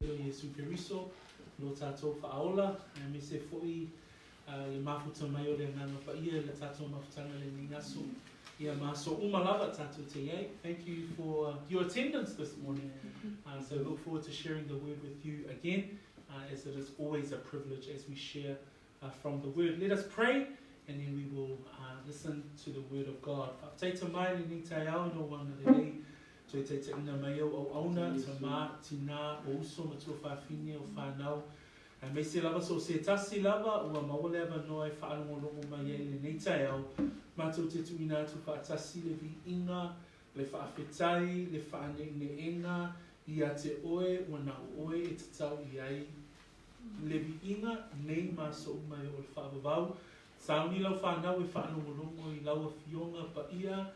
Yesu Keriso, lo tatou whaaola, me se foi I mafuta mai o le nganga pa ia le tatou mafutanga le ningaso. Ia maso umalava tatou te iei. Thank you for your attendance this morning. So look forward to sharing the word with you again, as it is always a privilege as we share from the word. Let us pray, and then we will listen to the word of God. Teita mai le ni tai au no wana le lei. So teita ina mai o auna, tama, tina, o uso, matua whawhine o whanau. Me se lava so se tasi lava, ua maole ava noe whaalongolongo mai e le nei tai au. Mātou te tuina atu whaatasi le vi inga, le whaafetai, le whaaneinga, ia te oe, wana oe e te tau iai. Le vi inga, nei maso umai o le whaavavau. Sauni lau whanau e whaalongolongo I laua fionga pa ia,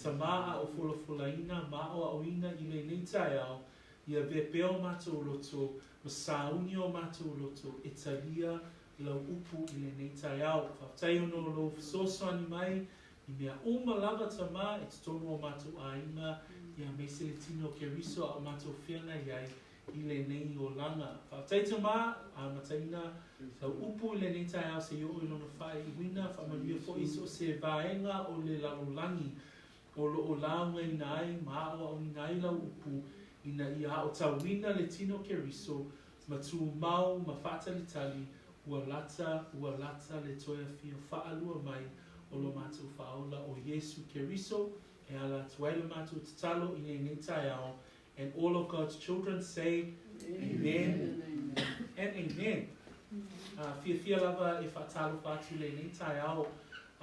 ta maa o folafolaina, maa o auina I le nei tai au. Ia vepeo mātou loto, ma sauni o mātou loto, e talia lau upu I le nei tai au. Whaftai ono lo sosoani mai, I mea uma lava ta maa, e te tonu o mātou ainga, ia me se le tino ke riso a mātou whianga iai, I le nei o langa. Whaftai ta maa, a mataina, lau upu I le nei tai au se yo I lona whai I wina, whamaria fo iso se vaenga o le lalolangi, o lo o launga I nai, maa o au nai lau upu, Ina ia o tawina le tino ke riso, ma tu mau, ma whaatali tali, ua lata le toia fio whaalua mai, o lo mātou whaola o Yesu ke riso, e ala tuaila mātou tatalo I ne nei tai au, and all of God's children say, Amen, and Amen. Fiafia lava e whaatalo whatu le nei tai au,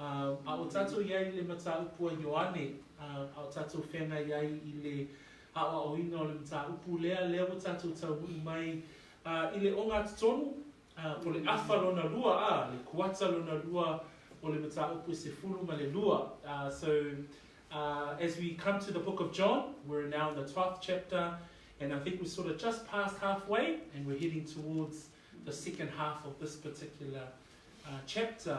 a o tatou iai le mata upua Ioane, a o tatou whenga iai I le Awa o ina o le mta upu lea lewa tatou tau mai I le onga tonu po le awha lona lua le kuata lona lua o le mta upu se fulu ma le lua. So as we come to the book of John, we're now in the 12th chapter, and I think we're sort of just past halfway, and we're heading towards the second half of this particular chapter.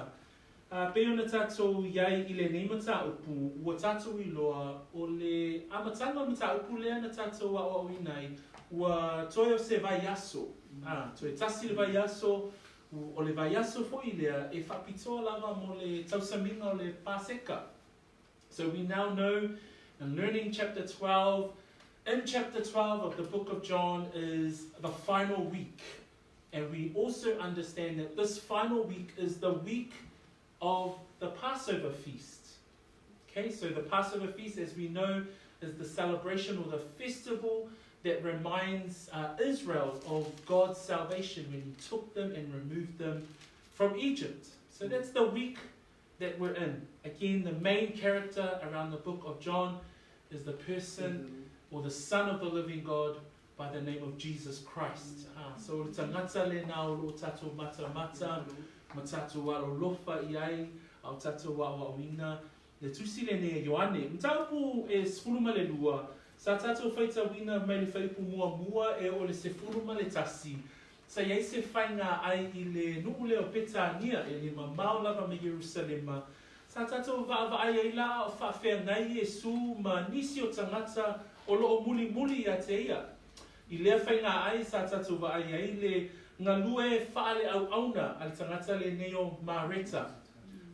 Peona tatou iai I le nei mata upu, ua tatou I loa o le amatanga mata upu lea na tatou a oinai, ua toi o se vai aso. Toi tasi le vai aso, o le vai aso fo I lea, e whapitoa lava mo le tausaminga o le paseka. So we now know, and learning chapter 12, in chapter 12 of the book of John is the final week. And we also understand that this final week is the week of the Passover feast. Okay, so the Passover feast, as we know, is the celebration or the festival that reminds Israel of God's salvation when He took them and removed them from Egypt. So that's the week that we're in. Again, the main character around the book of John is the person or the Son of the living God by the name of Jesus Christ. So tangata le na o tatou mata Matatu walo lofa iai, au tatu wa wina, le tusi le ne Ioane. Mtaupu e sfuluma le lua, sa tatu whaita wina mai le whaipu mua e o le se fuluma le tasi. Sa iei se whainga ai I le nuule o Petania e le mamau lava me Jerusalema. Sa tatu wa ai ai la o whawhea ngai Yesu ma nisi o tangata o lo o muli a te ia. I lea whainga ai sa tatu wa ai le ngā lue whaale au auna al tangata le neo mareta.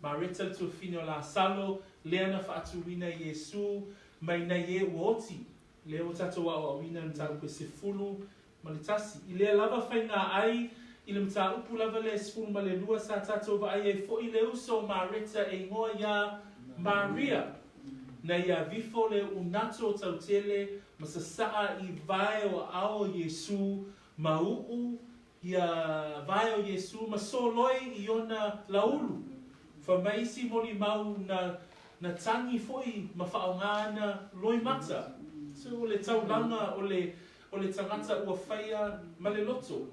Mareta tu whino la salo, leana whaatuwina Yesu, mai na ye uoti. Leo tato wa awina mta upe se fulu malitasi. I lea lava whainga ai, I le mta upu lava le sfulu ma le lua sa tato wa ai e fo I le uso mareta e ngoa ya Maria. Na ia vifo le unato tautele, masasaa I vai o ao Yesu, mauu, ia vai o Yesu ma soloi I ona laulu. Fa maisi moli mau na tangi foi ma whaongana Loimata. So o le taulanga o le tangata ua whaia ma le loto.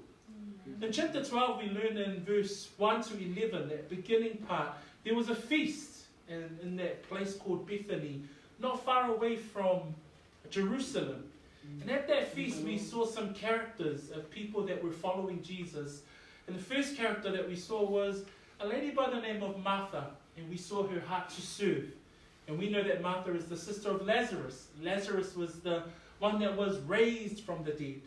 In chapter 12 we learn in verse 1 to 11, that beginning part, there was a feast in that place called Bethany, not far away from Jerusalem. And at that feast, we saw some characters of people that were following Jesus. And the first character that we saw was a lady by the name of Martha. And we saw her heart to serve. And we know that Martha is the sister of Lazarus. Lazarus was the one that was raised from the dead.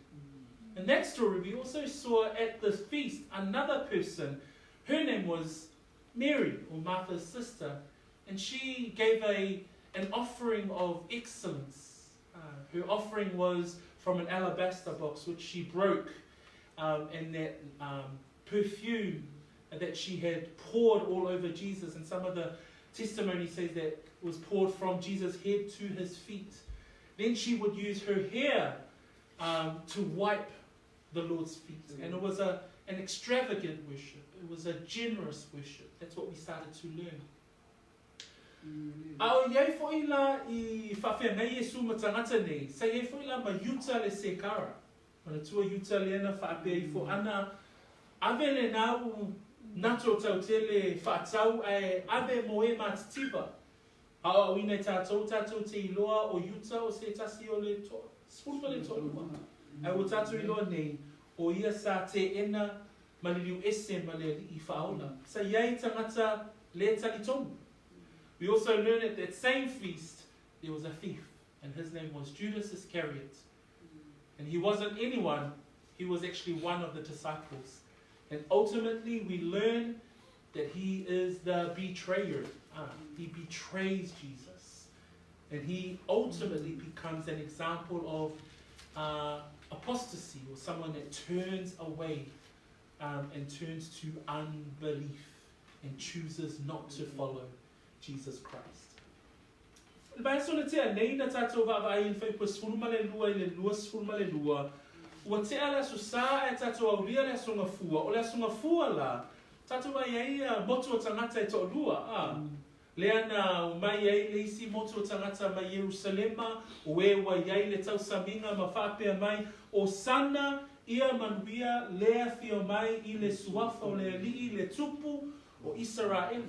In that story, we also saw at the feast another person. Her name was Mary, or Martha's sister, and she gave an offering of excellence. Her offering was from an alabaster box, which she broke, and that perfume that she had poured all over Jesus. And some of the testimony says that it was poured from Jesus' head to his feet. Then she would use her hair to wipe the Lord's feet. And it was an extravagant worship. It was a generous worship. That's what we started to learn. Ao iai fo'i la I whawhengai Yesu ma tangata nei. Sa iai fo'i la ma yuta le sekara. Mana tua yuta le ana whaapea I fo ana. Ave le nau nato tau tele whaatau ai ave moe ma titiba. Ao ina tātou te iloa o yuta o se tasi o le toa. Spulpa le toa lua. Ai o tātou iloa nei o ia sa te ena ma le liu ese ma le I whaola. Sa iai tangata le talitonu. We also learn at that same feast, there was a thief, and his name was Judas Iscariot. And he wasn't anyone, he was actually one of the disciples. And ultimately, we learn that he is the betrayer. He betrays Jesus. And he ultimately becomes an example of apostasy, or someone that turns away and turns to unbelief and chooses not to follow Jesus Christ. Vai sona te nei na tātou wawai in whai pasfuruma le lua I le lua sfuruma le lua. Ua te ala so sa e tātou auria le asonga fua. O le asonga fua la, tātou ai ai motu o tangata e to lua. Lea na o mai ai le isi motu o tangata mai Jerusalema, o e wa iai le tau saminga ma whapea mai, o sana ia manuia lea fio mai I le suafa o le alii le tupu o Israel.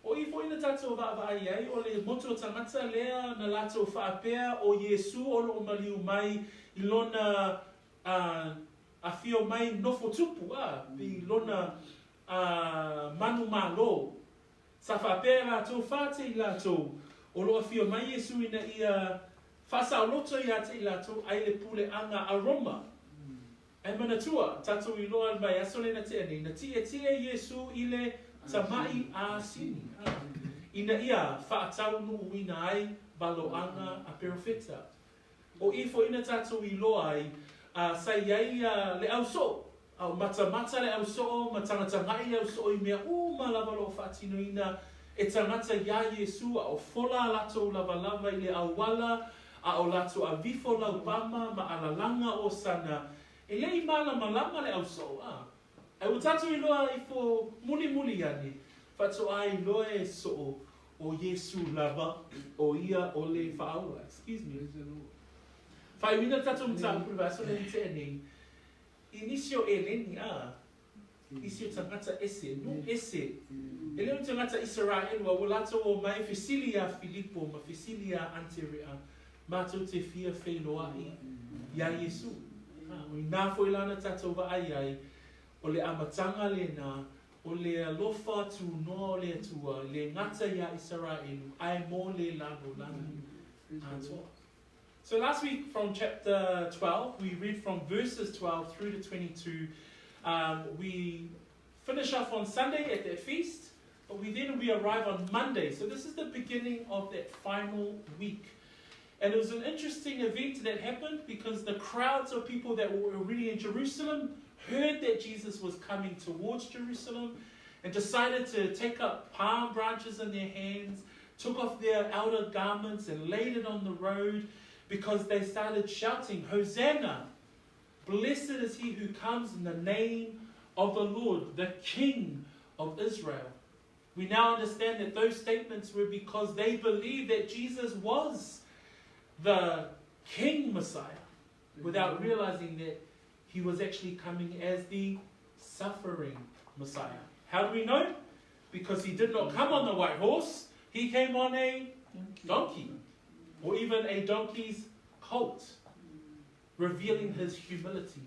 O I fo ina tātou whaavai ai, o le motu o tangata lea na lātou whaapea o Yesu o lo maliu mai I lona a fio mai nofo tupu, I lona manu malo. Sa whaapea lātou whaate I lātou, o lo a fio mai Yesu ina ia whasa o loto I ate I lātou, ai le pule anga aroma. Ai manatua, tātou I loa mai asole na te ane, na tia Yesu I le tamai a sini. Ina ia whaatau nu uina ai baloanga a perofeta. O ifo ina tātou I loa ai sa iai le au so. Au mata le au so, matangatangai le au so I mea malava lo whaatino ina e tangata ia Yesu a o fola lato lava I le au wala, a o lato a vifo lau pama ma alalanga o sana. E lei malama le au so. Ai o tātou I loa I fo muli ane, whato ai loa e so o Yesu lava o ia o le whaaua. Excuse me. Whai mina tātou mta pura so le te ane, inisio e leni isio tangata ese, no ese. E leo tangata Israel wa walato o mai Fisilia Filippo, ma Fisilia Anterea, mātou te fia whailoa ia Yesu. O nā fo ilana tātou wa ai, o le amatanga le nā, o le alofa tu no le atua, le ngata ia Israelu, ai mo le lano lana. So last week from chapter 12, we read from verses 12 through to 22. We finish off on Sunday at that feast, but we arrive on Monday. So this is the beginning of that final week. And it was an interesting event that happened because the crowds of people that were already in Jerusalem heard that Jesus was coming towards Jerusalem and decided to take up palm branches in their hands, took off their outer garments and laid it on the road because they started shouting, Hosanna! Blessed is he who comes in the name of the Lord, the King of Israel. We now understand that those statements were because they believed that Jesus was the King Messiah without realizing that he was actually coming as the suffering Messiah. How do we know? Because he did not come on the white horse. He came on a donkey, or even a donkey's colt, revealing his humility.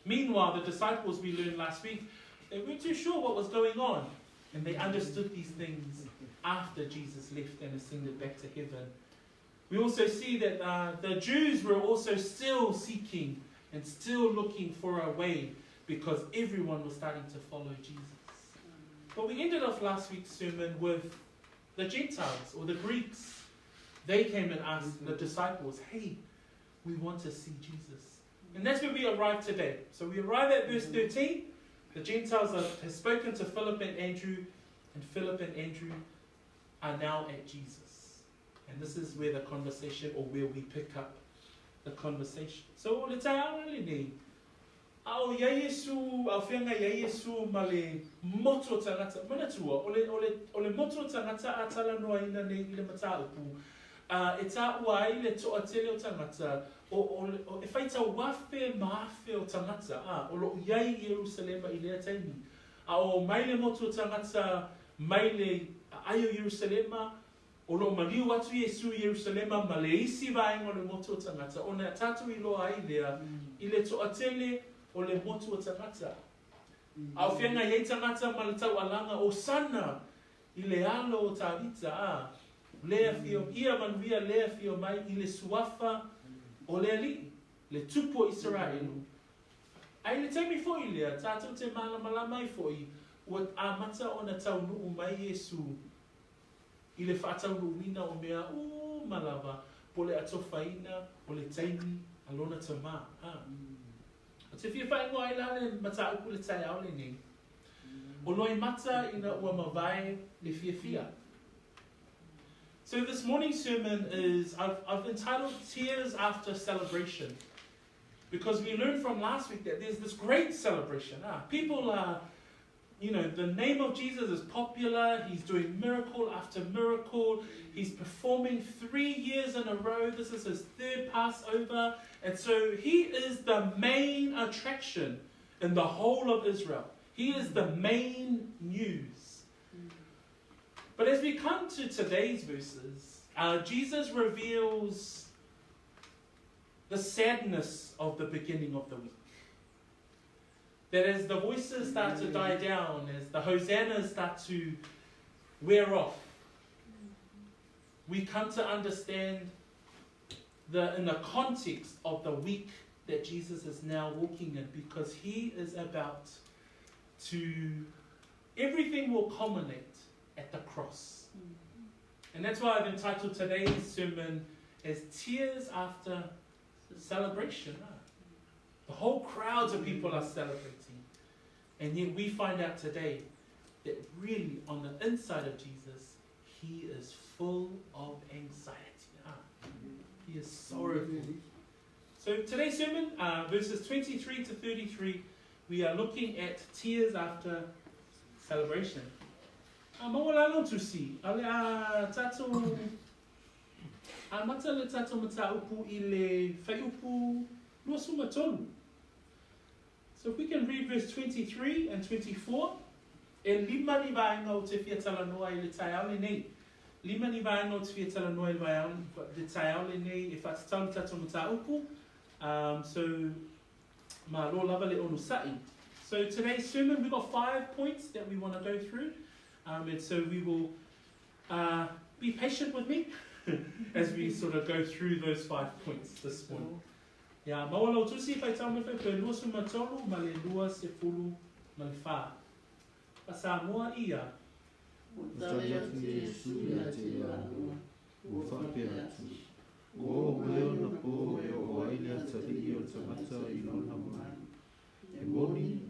Meanwhile, the disciples, we learned last week, they weren't too sure what was going on. And they understood these things after Jesus left and ascended back to heaven. We also see that the Jews were also still seeking and still looking for a way because everyone was starting to follow Jesus. But we ended off last week's sermon with the Gentiles or the Greeks. They came and asked the disciples, hey, we want to see Jesus. And that's where we arrive today. So we arrive at verse 13. The Gentiles have spoken to Philip and Andrew, and Philip and Andrew are now at Jesus. And this is where the conversation, or where we pick up the conversation. So le taʻaole nei. Ao ia Yesu, au whianga ia Yesu ma le moto tangata. Mana tua, o le moto tangata a tala noa ina nei i le mataupu. E tā ua ai le toa tele o tangata. E whaita wafe maafe o tangata. O lo iai Jerusalema i lea taimi. O mai le moto tangata, mai le aio Jerusalema. O lo maliu atu Yesu Jerusalema ma le isi vaenga o le moto tangata. O na tatu i loa ai lea, i le toa tele o le motu o tangata. Au whianga iei tangata ma le tau alanga o sana i le alo o tāwita. Lea fio, ia manuia lea fio mai i le suafa o le ali, le tupo Israelu. Ai le teimi foi lea, tātou te malama i foi, ua amata o na tau nuu mai Yesu. I le whaatau nuuina o mea, malava, po le atofaina, o le teimi, alona tama. Te fia whae ngoa i lane mata upu le tai au le nei. O Loimata ina ua mavae le fiafia. So this morning's sermon is, I've entitled Tears After Celebration. Because we learned from last week that there's this great celebration. People are, the name of Jesus is popular. He's doing miracle after miracle. He's performing 3 years in a row. This is his 3rd Passover. And so he is the main attraction in the whole of Israel. He is the main news. But as we come to today's verses, Jesus reveals the sadness of the beginning of the week. That as the voices start to die down, as the hosannas start to wear off, we come to understand in the context of the week that Jesus is now walking in, because he is about to, everything will culminate at the cross. And that's why I've entitled today's sermon as Tears After Celebration. The whole crowds of people are celebrating. And yet we find out today that really on the inside of Jesus, he is full of anxiety. He is sorrowful. So today's sermon, verses 23 to 33, we are looking at tears after celebration. Mawala to see. Tato mata le tato mata upu ile fayupu luasuma tolu. So if we can read verse 23 and 24. E lima ni vaenga o te fiatala noa i le taiaole nei. Lima ni vaenga o te fiatala noa i le taiaole nei e whatatau tato mata upu. So ma lo lava le onu sai. So today's sermon, we've got 5 points that we want to go through. And so we will be patient with me as we sort of go through those 5 points this morning. Yeah, mawala tusi fai tau me pe lua suma tolu ma le lua se fulu ma le wha. Pasa moa ia. Utale atu Yesu ia te ianua, ua whape atu. O leo na po e o aile atari o tamata i lona mai. E moni,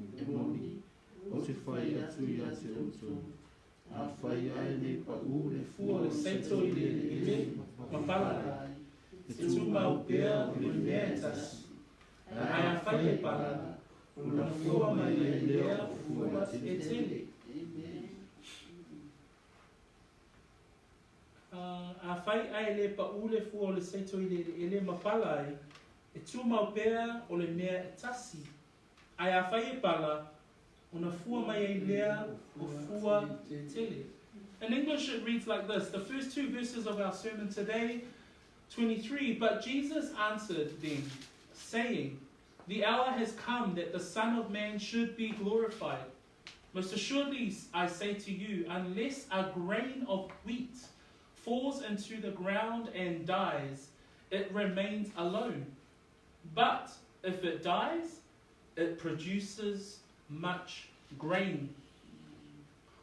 o te whai atu ia te oto. A whai ai le pa u le Fua le seito i le mapala. E tu mau pea o le metas. Ai a whai e pala. Una fua mai le lea o fua E tele. A whai ai le pa u le fua o le seito i le mapala ai. E tu mau pea o le mea e tasi. Ai a whai e pala. Una fua mai e lea o fua tele. In English it reads like this. The first 2 verses of our sermon today, 23. But Jesus answered them, saying, the hour has come that the Son of Man should be glorified. Most assuredly I say to you, unless a grain of wheat falls into the ground and dies, it remains alone. But if it dies, it produces much grain.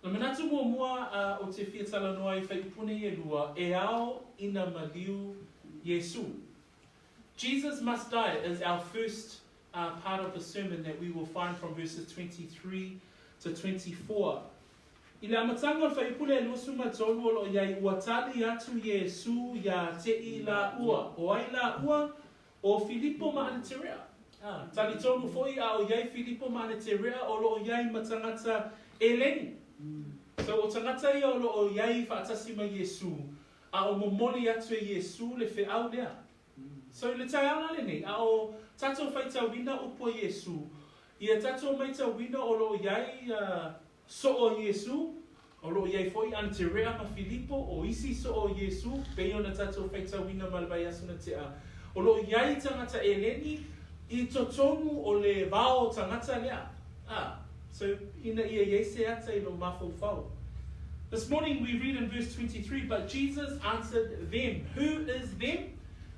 Na manatu mua o te whiatala noa I whaipune e lua, e ao ina maliu Yesu. Jesus must die is our first part of the sermon that we will find from verses 23 to 24. I le amatanga whaipule e lusu matolu o iai ua tali atu Yesu ia te I la ua, o ai la ua o Filipo Ma'anaterea. Tali tonu foi a o iai Filipo Ma'anaterea o lo iai matangata eleni. So o tangata ia o lo iai whaatasi ma Yesu, a o momoli atu e Yesu le whiau lea. So le tai ana le nei, a o tato whaita wina upo Yesu, ia tato maita wina o lo iai so o Yesu, o lo iai foi Anaterea ma Filipo, o isi so o Yesu, peo na tato whaita wina malbai asuna te a. O lo iai tangata eleni, I totonu o le vao tangata lea. So ina ia yese ata I lo mafofau. This morning we read in verse 23, but Jesus answered them. Who is them?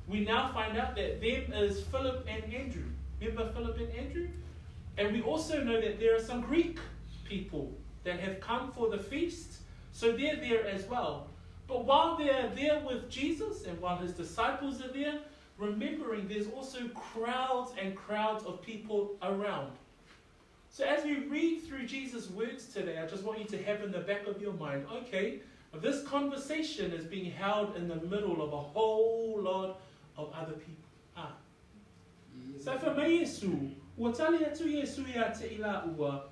We now find out that them is Philip and Andrew. Remember Philip and Andrew? And we also know that there are some Greek people that have come for the feast. So they're there as well. But while they're there with Jesus and while his disciples are there, remembering there's also crowds and crowds of people around. So as we read through Jesus' words today, I just want you to have in the back of your mind, okay, this conversation is being held in the middle of a whole lot of other people. So for me, Yesu, ua tali atu Yesu ia te ila ua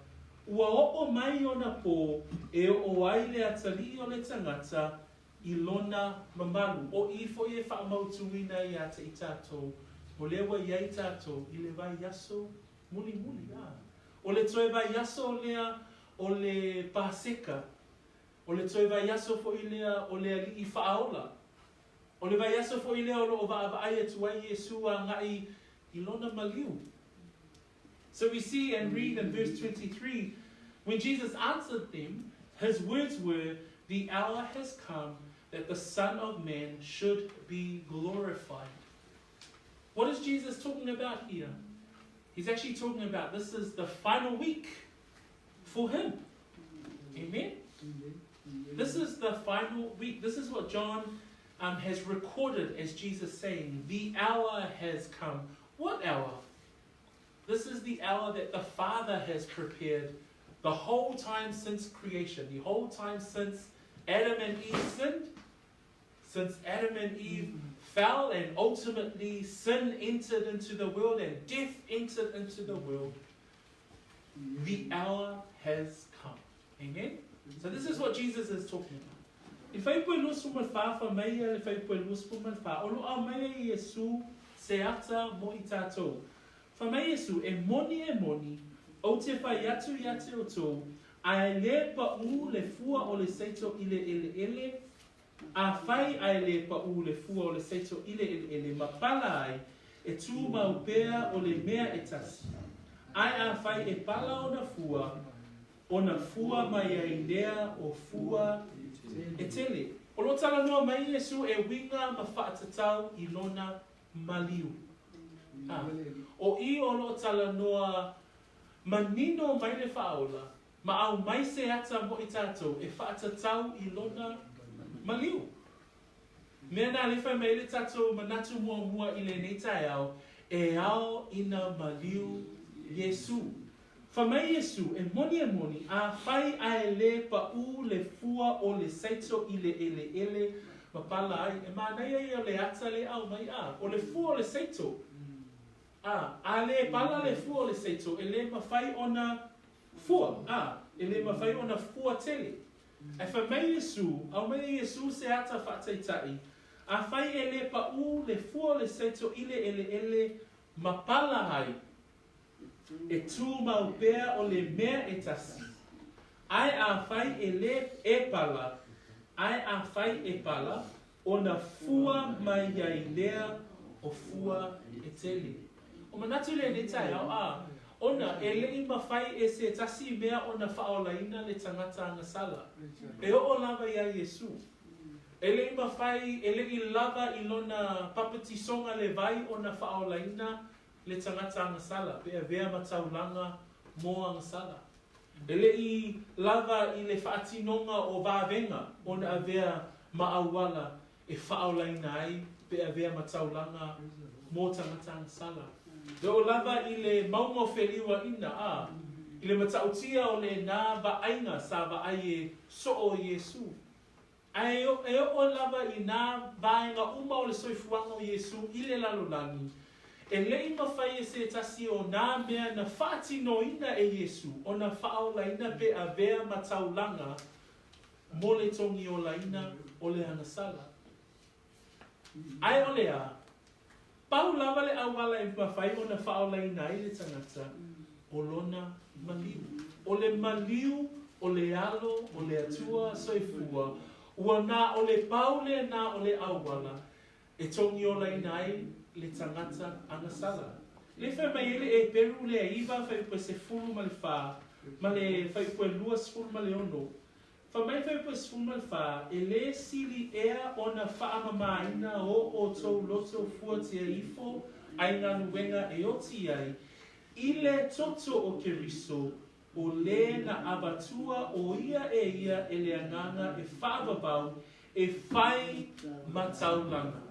opo mai ona po e o ai le atali o le tangata I lona mamalu, o I fo e whaamautuina ia te I tātou, o lewa ia I tātou, I le vai yaso muli. O le toe vai yaso lea o le paseka, o le toe vai yaso fo I lea o le ali I whaaola, o le vai yaso fo I lea o lo o vaavai atu ai Yesu a ngai I lona maliu. So we see and read in verse 23, when Jesus answered them, his words were, the hour has come that the Son of Man should be glorified. What is Jesus talking about here? He's actually talking about this is the final week for him. Amen? This is the final week. This is what John has recorded as Jesus saying, the hour has come. What hour? This is the hour that the Father has prepared the whole time since creation, the whole time since Adam and Eve sinned, since Adam and Eve fell and ultimately sin entered into the world and death entered into the world, the hour has come. Amen? So this is what Jesus is talking about. If I put no suman fa for me, if I put no suman fa, olo a me Yesu se ata mo itato. For me Yesu e moni o te fa yatu o to. Ai le pa u le fua o le seito ile a fai ai le pa u le fua o le seito ile mapala ai e tu maupea o le mea etasi. Ai a fai e pala o na fua mai ai lea o fua e tele. O lo tala noa mai Yesu e winga ma whaatatau I lona maliu. O I o lo tala noa manino mai le whaola. Ma au mai se ata mo I tātou e whaatatau I lona maliu. Mea nā le whai mai le tātou manatu mua I le neitai au e ao ina maliu Yesu. Whamai Yesu e moni a whai ai le pa u le fua o le seito I le ele ma pala ai e mānei ai o le ata le au mai o le fua o le seito. A le pala le fua o le seito e le ma whai ona fua, e le mawhai o na fua tele. E whamai Yesu, au mai Yesu se ata whaataitai, a whai e le pa u le fua le seito ile ele ma pala hai, e tū mau pēr o le mea e tasi. Ai a whai e le e pala, ai a whai e pala, o na fua mai iai lea o fua e tele. O manatu le ne tai au ona e lei mawhai e se tasi mea o na whaolaina le tangata anga sala. E o lava ia Yesu. E lei mawhai, e lei lava I lona papati songa le vai o na whaolaina le tangata angasala, pe avea mataulanga mo angasala. Ele I lava I le whaatinonga o vāvenga, ona avea maawala e whaolaina ai, pe avea mataulanga mo tangata angasala. Le o lava I le maunga wheliwa ina I le matautia o le nā vaainga sa vaai e so o Yesu. E o lava I nā vaenga uma o le soifuanga o Yesu I le lalolani. E lei mawhai e se tasi o nā mea na whaatinoina e Yesu, o na whaolaina pe avea mataulanga mo le tongi o laina o le anasala. Ai o lea, pau lava le awala e mawhai o na whaolaina I le tangata, o lona maliu. O le maliu, o le alo, o le atua soifua, ua nā o le paule nā o le awala, e tongi o laina ai, le tangata angasala. Le whai mai ele e peru le aiva whai ue se fulu ma le wha, ma le whai ue lua sfulu ma le ono. Wha mai whai ue sfulu ma le wha, e le sili ea o na whaamamaina o tau loto fuatia ifo, ai ngā nuenga e oti ai, I le toto o Keriso, o le na abatua o ia e le anganga e whaavavau, e whai mataulanga.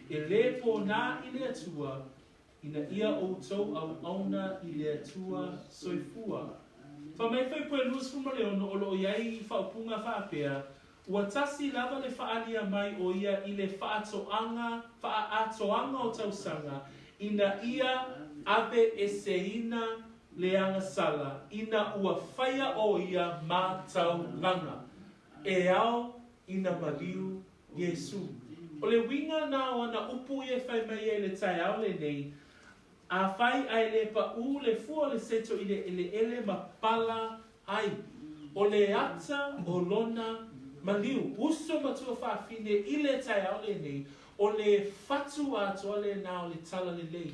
E le po nā I le atua, ina ia o tau au auna I le atua soifua. Wha mai whai pue luas fuma leono o lo iai I whaupunga whaapea, ua tasi lava le whaalia mai o ia I le whaatoanga o tausanga, ina ia abe e seina le angasala, ina ua whaia o ia mātaulanga. E au ina maliu Yesu. O le winga nā wana upu e whai mai e le tai au le nei, a whai ai le pa u le fua le seto I le ele ma pala ai. O le ata o lona maliu, uso matua whaafine I le tai au le nei, o le fatu ato le nā o le tala le lei.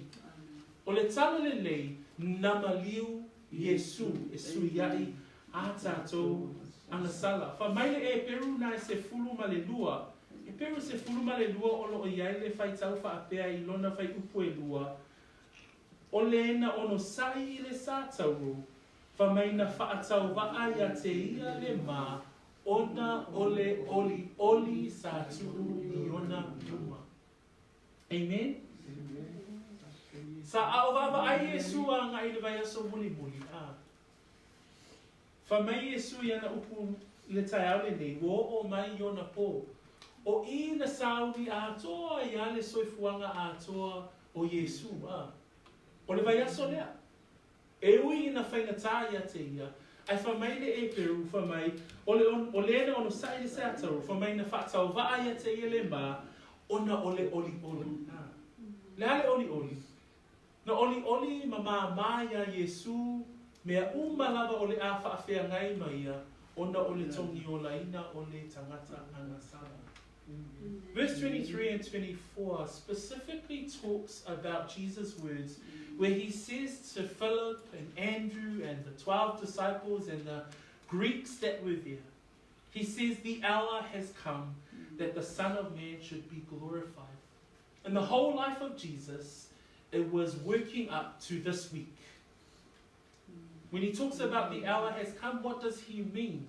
O le tala le lei, na maliu Yesu, e suiai a tātou angasala. Wha mai le e peru nai se fulu ma le lua, e peru se fulu ma le lua o lo iai le whai tau whaapea I lona whai upu e lua. O le ena ono sai I le sātauru, wha mai na whaatau vaai a te ia le mā, ona o le oli sāturu I ona luma. Amen? Sa ao vava ai Yesu a ngā I le vai aso muli muli. Wha mai Yesu I ana upu le tai au le nei, o mai I ona po. O I na sauri a toa I a le soifuanga a toa o Yesu. O le vai aso lea. E ui I na whaingatā I a te ia. Ai wha mai le e peru, wha mai, o le ena ono sai le se ataru, wha mai na whaatau vaa I a te ia le mā, ona o le oli. Le ale oli. Na oli ma māia Yesu, mea lava o le a whaafea ngai maia, ona o le tongi o laina o le tangata angasala. Verse 23 and 24 specifically talks about Jesus' words where he says to Philip and Andrew and the 12 disciples and the Greeks that were there, he says, the hour has come that the Son of Man should be glorified. And the whole life of Jesus, it was working up to this week. When he talks about the hour has come, what does he mean?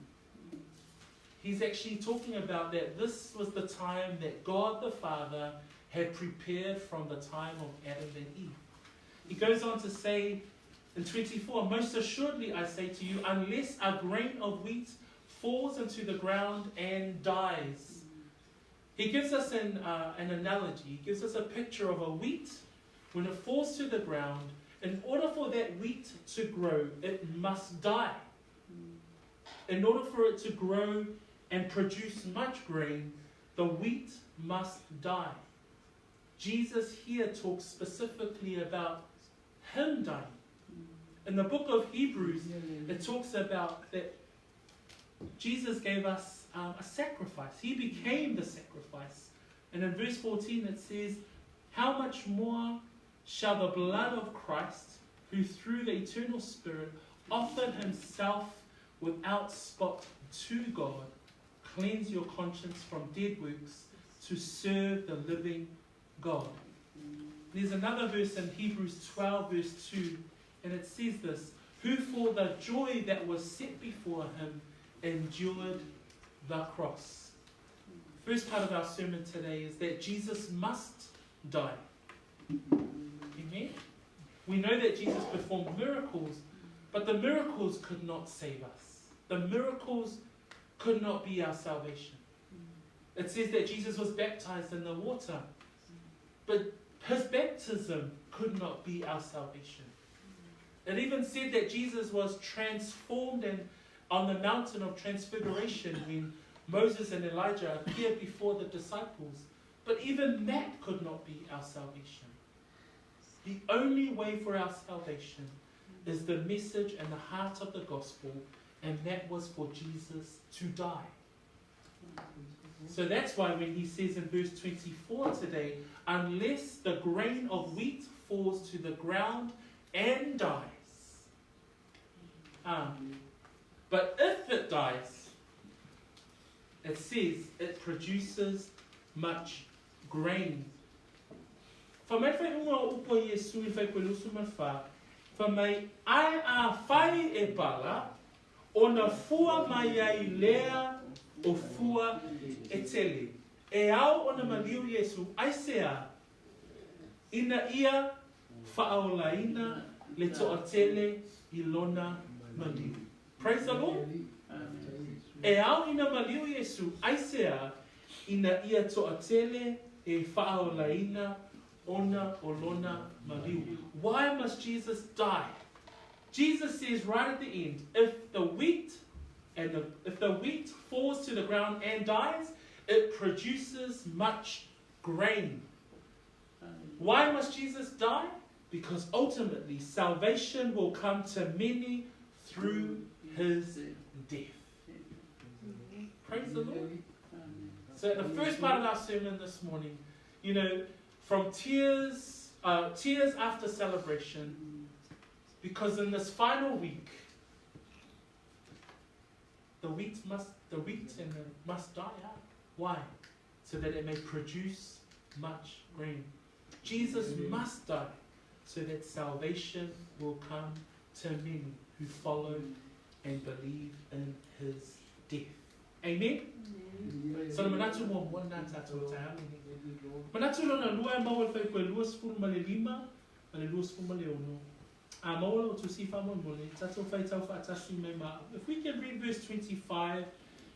He's actually talking about that this was the time that God the Father had prepared from the time of Adam and Eve. He goes on to say in 24, most assuredly I say to you, unless a grain of wheat falls into the ground and dies. He gives us an analogy. He gives us a picture of a wheat. When it falls to the ground, in order for that wheat to grow, it must die. In order for it to grow and produce much grain, the wheat must die. Jesus here talks specifically about him dying. In the book of Hebrews, it talks about that Jesus gave us a sacrifice. He became the sacrifice. And in verse 14 it says, how much more shall the blood of Christ, who through the eternal Spirit offered himself without spot to God, cleanse your conscience from dead works to serve the living God. There's another verse in Hebrews 12 verse 2, and it says this, who for the joy that was set before him endured the cross. First part of our sermon today is that Jesus must die. Amen? We know that Jesus performed miracles, but the miracles could not save us. The miracles could not be our salvation. It says that Jesus was baptized in the water, but his baptism could not be our salvation. It even said that Jesus was transformed on the mountain of transfiguration when Moses and Elijah appeared before the disciples. But even that could not be our salvation. The only way for our salvation is the message and the heart of the gospel, and that was for Jesus to die. So that's why when he says in verse 24 today, unless the grain of wheat falls to the ground and dies. But if it dies, it says it produces much grain. Fa mai fai unga upo Yesu I fai kwelusu mawha. Fa mai ai a fai e pala, o na fua mai ai lea o fua e tele. E au o na maliu Yesu, ai sea, ina ia whaolaina le toa tele I lona maliu. Praise the Lord. E au ina maliu Yesu, ai sea, ina ia toa tele e whaolaina ona o lona maliu. Why must Jesus die? Jesus says right at the end, if the wheat falls to the ground and dies, it produces much grain. Why must Jesus die? Because ultimately salvation will come to many through his death. Praise the Lord. So the first part of our sermon this morning, from tears after celebration, because in this final week, the wheat must die out. Why? So that it may produce much grain. Jesus must die so that salvation will come to many who follow and believe in his death. Amen? So manatu mo mwana tato taami. Manatu lona lua mawal fai koe lua sfuru male lima, male lua sfuru male ono. Mawal o tusi famo mole, tato fai tau fa atasu me ma. If we can read verse 25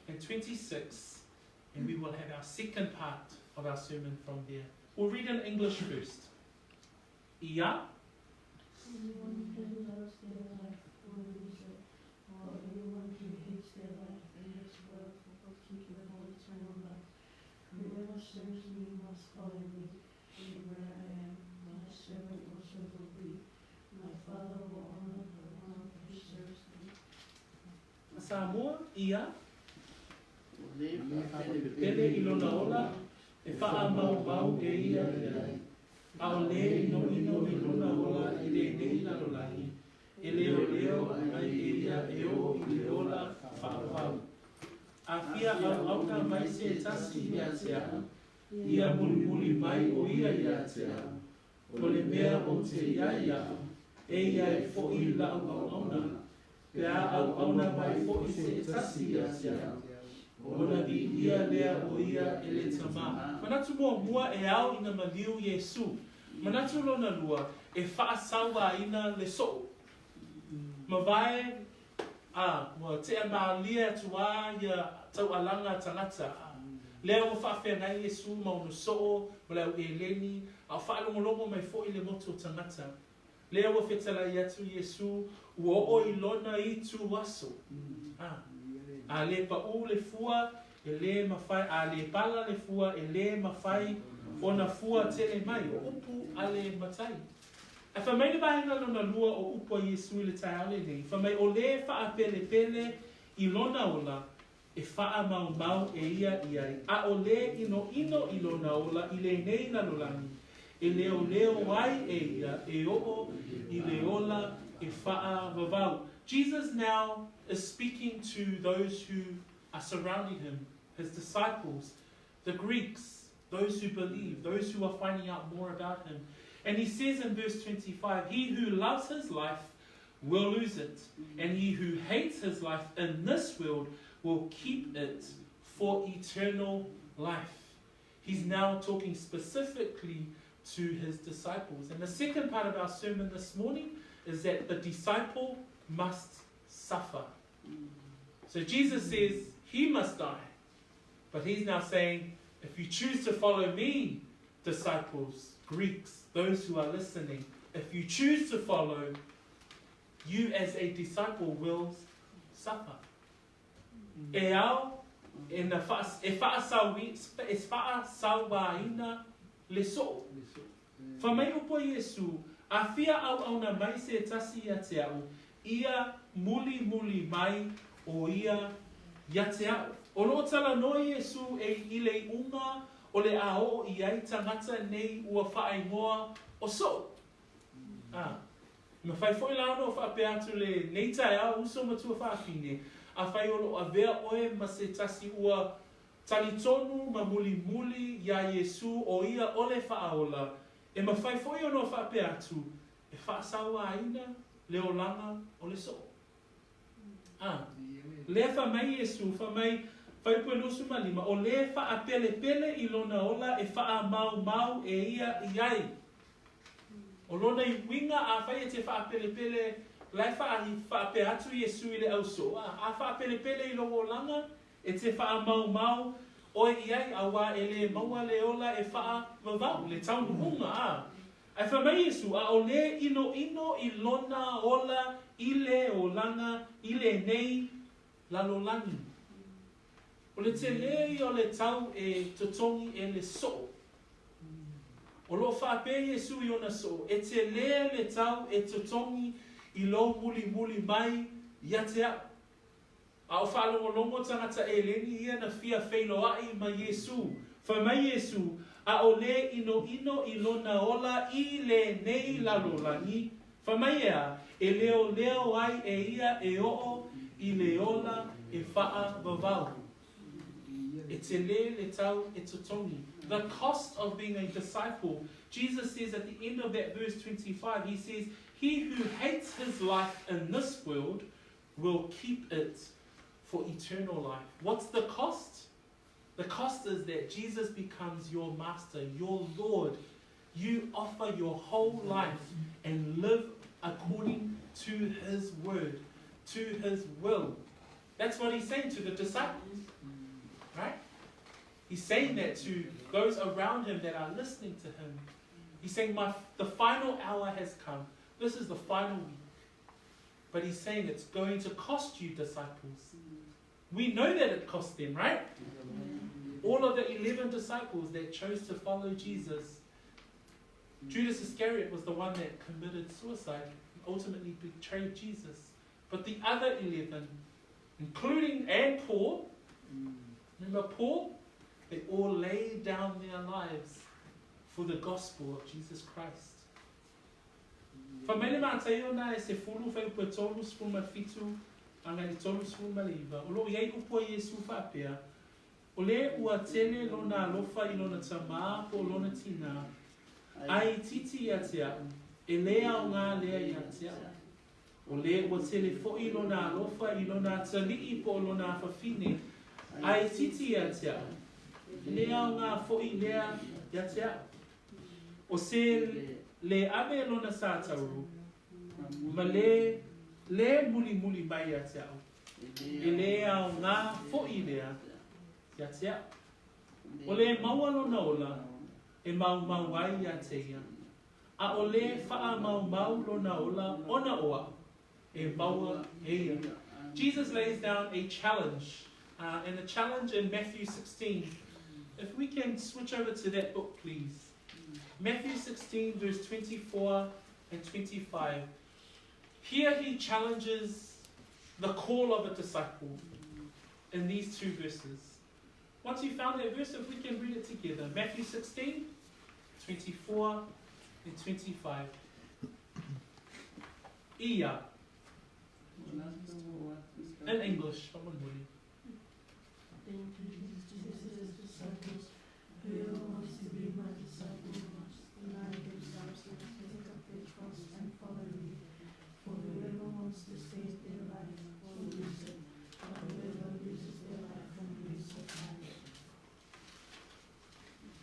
and 26, and we will have our second part of our sermon from there. We'll read in English first. Ia. Whoever serves me must follow me, and where I am, my servant also will be. My Father will honor the one who serves me. Samoa, ia. Pele ilona ola, e wha mau e ia ia. Ao le ino ilona ola, I le lalolahi. E leo, ai e ia e o I le ola whaawau. A fia auka mai se tasi ia tea, ia muli mai o ia tea, o le mea o te ia, e ia e fo'i la au auna, pea au auna mai fo'i se tasi ia tea, o na vi ia lea o ia e le tama. Manatu mua e au ina maliu Yesu, manatu lona lua e wha sawa ina le so. Mavae, mo te maalia tua ia tau alanga tangata. Leo mo whaafea ngai Yesu maunu soo, malau e leni, a whaalongolongo mai fo I le moto tangata. Leo mo whetala I atu Yesu, ua o ilona I tu waso. A le pa u le fua, e le mawhai, a le pala le fua, e le mawhai, o na fua tele mai, o upu a le matai. E whamai le vahenga lona lua o upua Yesu I le tai ale nei. Whamai o le wha pele I lona ola, e wha mau e ia iai. A o le ino I lona ola, I le nei na lolani. E leo ai e ia, e o I le ola, e wha vavau. Jesus now is speaking to those who are surrounding him, his disciples, the Greeks, those who believe, those who are finding out more about him. And he says in verse 25, he who loves his life will lose it, and he who hates his life in this world will keep it for eternal life. He's now talking specifically to his disciples. And the second part of our sermon this morning is that the disciple must suffer. So Jesus says he must die. But he's now saying, if you choose to follow me, disciples, Greeks, those who are listening, if you choose to follow, you as a disciple will suffer. E au, e whaasawaina le so. Whamai upo Yesu, a whia au na mai se tasi a te au, ia muli mai o ia ia te au. O lo tala no Yesu e ile unga o le ao i ai tangata nei ua whaingoa o so. Ma whai foi lano whaape atu le nei tai au uso matua whaafine, a whai olo a vea oe ma se tasi ua talitonu ma muli ia Yesu o ia ole whaaola, e ma whai foi ono whaape atu, e whaasawa aina le olanga o le so. Le whamai Yesu, whamai whaipue lusu malima, o le wha pele i lona ola e wha mau e ia iai. O lona I winga a whai e te wha pele, lai wha pe atu Yesu I le au so. A wha pele I longo langa e te wha mau o iai a wā e le maua le ola e wha wavau, le taunu hunga. A whamai Yesu, a o le ino I lona ola I le o langa, I le nei lalolani. O le te lei o le tau e totongi e le so. O lo whape Yesu I ona so. E te le tau e totongi I lo muli mai ia te au. A o whalongo tangata e leni ia na fia whailoai ma Yesu. Whamai Yesu, a o le ino I lona ola I le nei lalolani. Whamai ea, e leo ai e ia e oo I le ola e wha vavau. E te le tau e totongi. The cost of being a disciple. Jesus says at the end of that verse 25, he says, he who hates his life in this world will keep it for eternal life. What's the cost? The cost is that Jesus becomes your master, your Lord. You offer your whole life and live according to his word, to his will. That's what he's saying to the disciples. Right? He's saying that to those around him that are listening to him. He's saying, the final hour has come. This is the final week. But he's saying it's going to cost you, disciples. We know that it cost them, right? All of the 11 disciples that chose to follow Jesus. Judas Iscariot was the one that committed suicide and ultimately betrayed Jesus. But the other 11, including Paul, remember Paul? They all laid down their lives for the gospel of Jesus Christ. Whamele mā tei ona e se fulu whai ua tolu spuma fitu anga I tolu spuma liva. O lo iei upo Yesu whapea. O le ua tele lona alofa I lona tamā po lona tina. Ai titi ia te au. E lea o ngā lea ia te au. O le ua tele fo'i lona alofa I lona talii po lona whawhine. Ai titi ia te au. Lea o ngā fo'i lea ia te au. O se le ame lona sātauru. Ma le muli mai ia te au. E lea o ngā fo'i lea ia te au. O le maua lona ola. E mau ai ia te ia. A o le wha mau lona ola ona oa. E maua e ia. Jesus lays down a challenge. And the challenge in Matthew 16. If we can switch over to that book, please. Matthew 16, verse 24 and 25. Here he challenges the call of a disciple in these two verses. Once you found that verse, if we can read it together. Matthew 16, 24 and 25. Ia. In English. Whoever wants to be my disciple must deny themselves and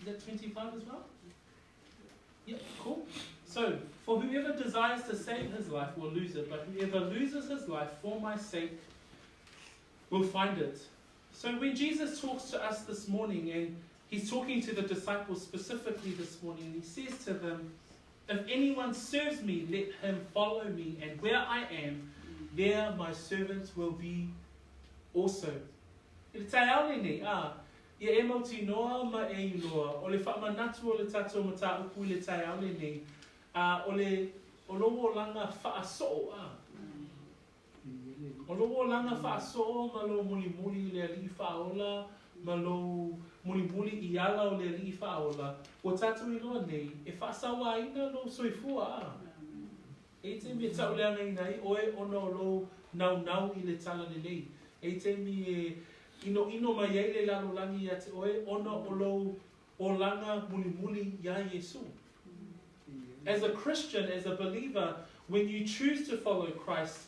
Is that 25 as well? Yeah, cool. So, for whoever desires to save his life will lose it, but whoever loses his life for my sake will find it. So when Jesus talks to us this morning, and he's talking to the disciples specifically this morning, he says to them, if anyone serves me, let him follow me, and where I am, there my servants will be also. Ia e mauti noa ma e iloa, o le whaamanatu o le tatou mata upu le tai au le nei, o lowo langa whaaso o lowo langa whaaso ma lo muli muli le ali whaola, ma lo muli muli I ala o le ali whaola, o tatou iloa nei, e whaasawa ina lo soifua e te me tau lea nei nei, oe ona o lo nau I le tala le nei, e te mi e ino mai ei le lalo langi ia te oe, ona o lo o langa muli muli ia Yesu. As a Christian, as a believer, when you choose to follow Christ,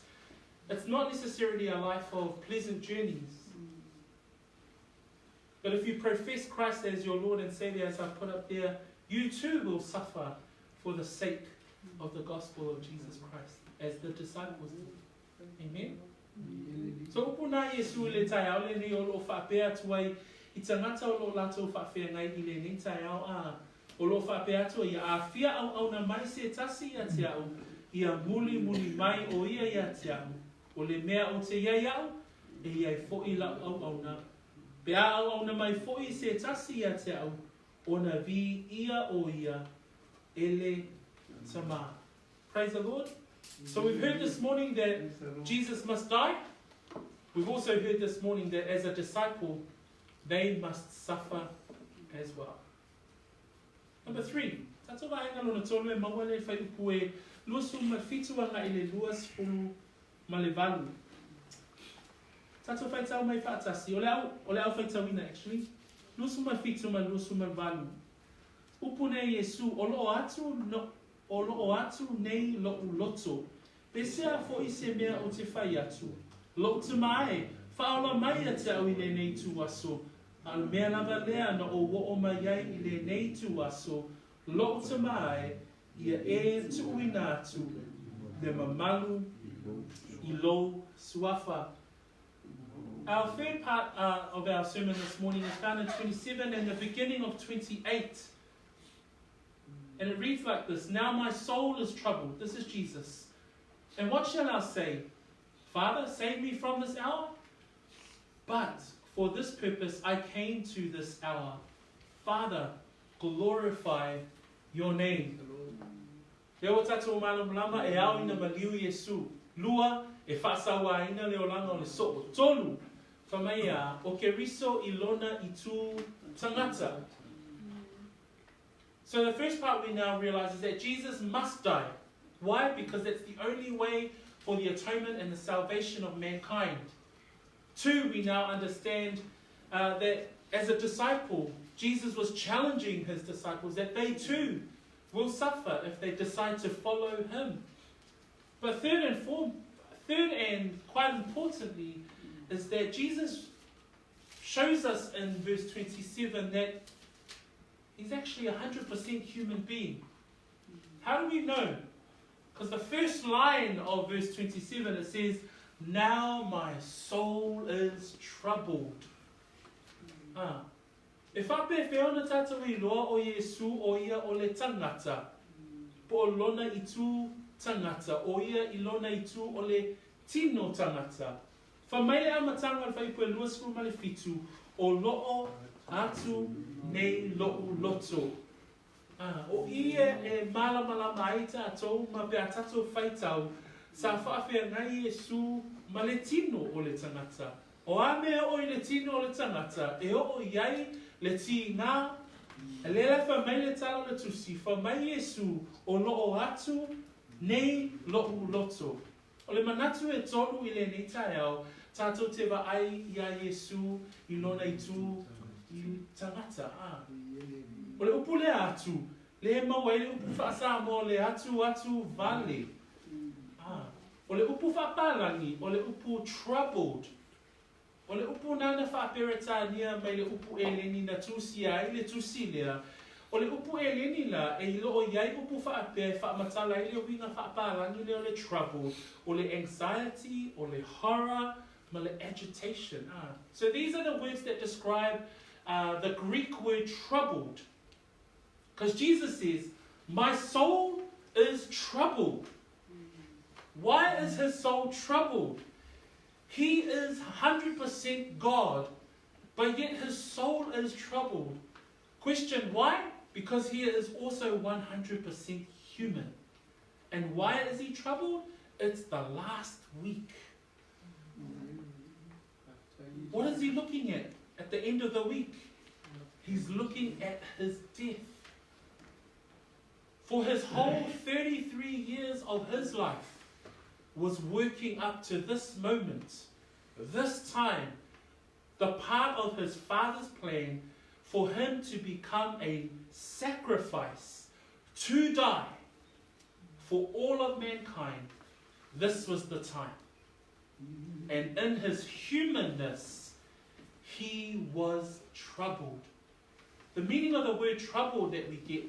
it's not necessarily a life of pleasant journeys. But if you profess Christ as your Lord and Savior, as I put up there, you too will suffer for the sake of the gospel of Jesus Christ, as the disciples did. Amen? So upuna Yesu le tai au le ni o lo whapea tuai I tangata o lo lato whapea ngai I le ni tai au o lo whapea tuai a fia au na mai se tasi ia te au ia muli mai o ia ia te au o le mea o te iai au e iai fo'i lau au na pea au na mai fo'i se tasi ia te au o na vi ia o ia ele tama. Praise the Lord. So we've heard this morning that Jesus must die. We've also heard this morning that as a disciple, they must suffer as well. Number 3. Tato vaenga lona tolu e maua le whai upu e luasu ma fituanga I le luas pulu ma le valu. Tato whai tau mai whaatasi. O le au whai tauina actually. Luasu ma fitu ma luasu ma valu. Upu nei Yesu o loo atu nei lo loto. Pesea fo I se mea o te whai atu. Lo te mai, whaola mai a te au I le nei tu aso. Al mea lava lea na o wo o mai ai I le nei tu aso. Lo te mai, ia e tu ina atu. Le mamalu, I lo suafa. Our third part of our sermon this morning is found in 27 and the beginning of 28. And it reads like this. Now my soul is troubled. This is Jesus. And what shall I say? Father, save me from this hour? But for this purpose I came to this hour. Father, glorify your name. Leo tatou malama e au ina maliu Yesu. Lua e whasawa ina leo langa o le so. Tolu, whamaia, o ke riso ilona I tu tangata. So the first part we now realize is that Jesus must die. Why? Because that's the only way for the atonement and the salvation of mankind. 2, we now understand that as a disciple, Jesus was challenging his disciples that they too will suffer if they decide to follow him. But third and quite importantly is that Jesus shows us in verse 27 that he's actually 100% human being. How do we know? Because the first line of verse 27, it says, now my soul is troubled. If I be feona tata I loa o Yesu o ia o le tangata, po lona I tu tangata, o ia I lona I tu o le tino tangata. Whamaile amatanga whai pue luasku male fitu, o loo atu nei loo loto. O ia e mala mai tātou ma pe atatou whaitau sa whaafea ngai Yesu ma le tino o le tangata. O a mea o I le tino o le tangata e o iai le ti ngā e lele whamai le tala le tusi whamai Yesu o loo atu nei loo loto. O le manatu e tolu I le nei tae au tātou te wa ai ia Yesu I lona I tu I tangata. O le upu le atu, le mawai le upu whaasa mo le atu vale. O le upu whapalangi, o le upu troubled. O le upu nana whaaperetania mai le upu eleni na tusi ai le tusi lea. O le upu eleni la e ilo o iai upu whaape whaamatala i le winga whaapalangi le o le trouble, o le anxiety, o le horror, ma le agitation. So these are the words that describe the Greek word troubled. Because Jesus says, my soul is troubled. Why is his soul troubled? He is 100% God, but yet his soul is troubled. Question, why? Because he is also 100% human. And why is he troubled? It's the last week. What is he looking at the end of the week? He's looking at his death. For his whole 33 years of his life was working up to this moment, this time, the part of his Father's plan for him to become a sacrifice, to die for all of mankind. This was the time. And in his humanness, he was troubled. The meaning of the word troubled that we get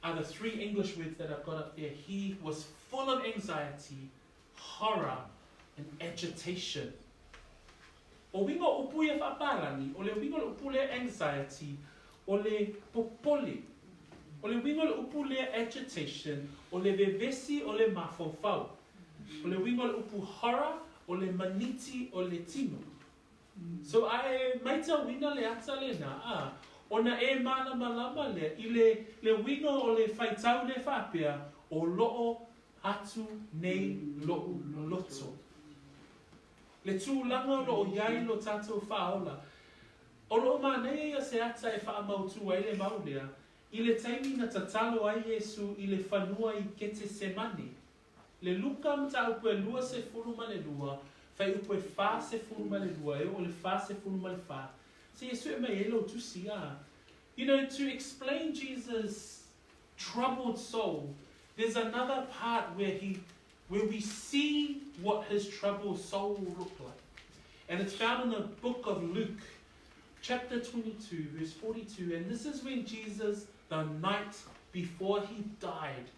are the three English words that I've got up there. He was full of anxiety, horror, and agitation. O wingo upu e whaaparangi, o le wingo le upu le anxiety, o le popole, o le wingo le upu le agitation, o le vevesi o le mafofau, o le wingo le upu horror, o le maniti o le tino. So ai maita wina le ata le na, ona e mana malama le, i le wingo o le whaitau le whapea, o loo atu nei loto. Le tūlanga lo o iai lo tātou whaola. O lo ma nei se ata e whaamautu ai le maulea, i le taimi na tatalo ai Yesu i le whanua i kete semane. Le luka mta upu e lua se furu ma le lua, whai upu e wha se furu ma le lua, e o le wha se furu ma le wha. Se Yesu e mai e lo tusi a. You know, to explain Jesus' troubled soul, there's another part where we see what his troubled soul looked like. And it's found in the book of Luke, chapter 22, verse 42. And this is when Jesus, the night before he died,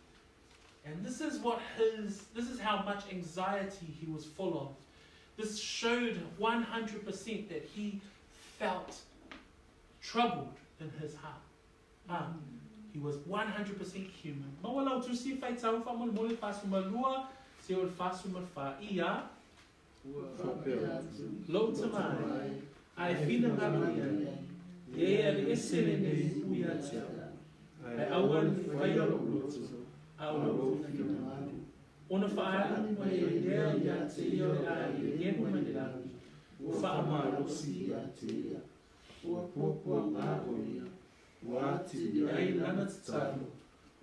and this is how much anxiety he was full of. This showed 100% that he felt troubled in his heart. He was 100% human. Mawala tu si fai tau fa mo le fasu malua, se o fasu malfa ia. Lo tamai. Ai fina maria. Ye ali esele ne puya tia. Ai awan fai o lutu. Au lo fina. Ona fa mai idea ya te yo ai ye mo me la. Fa ma lo si ya te. O popo ma o Wati ai lana tatalu,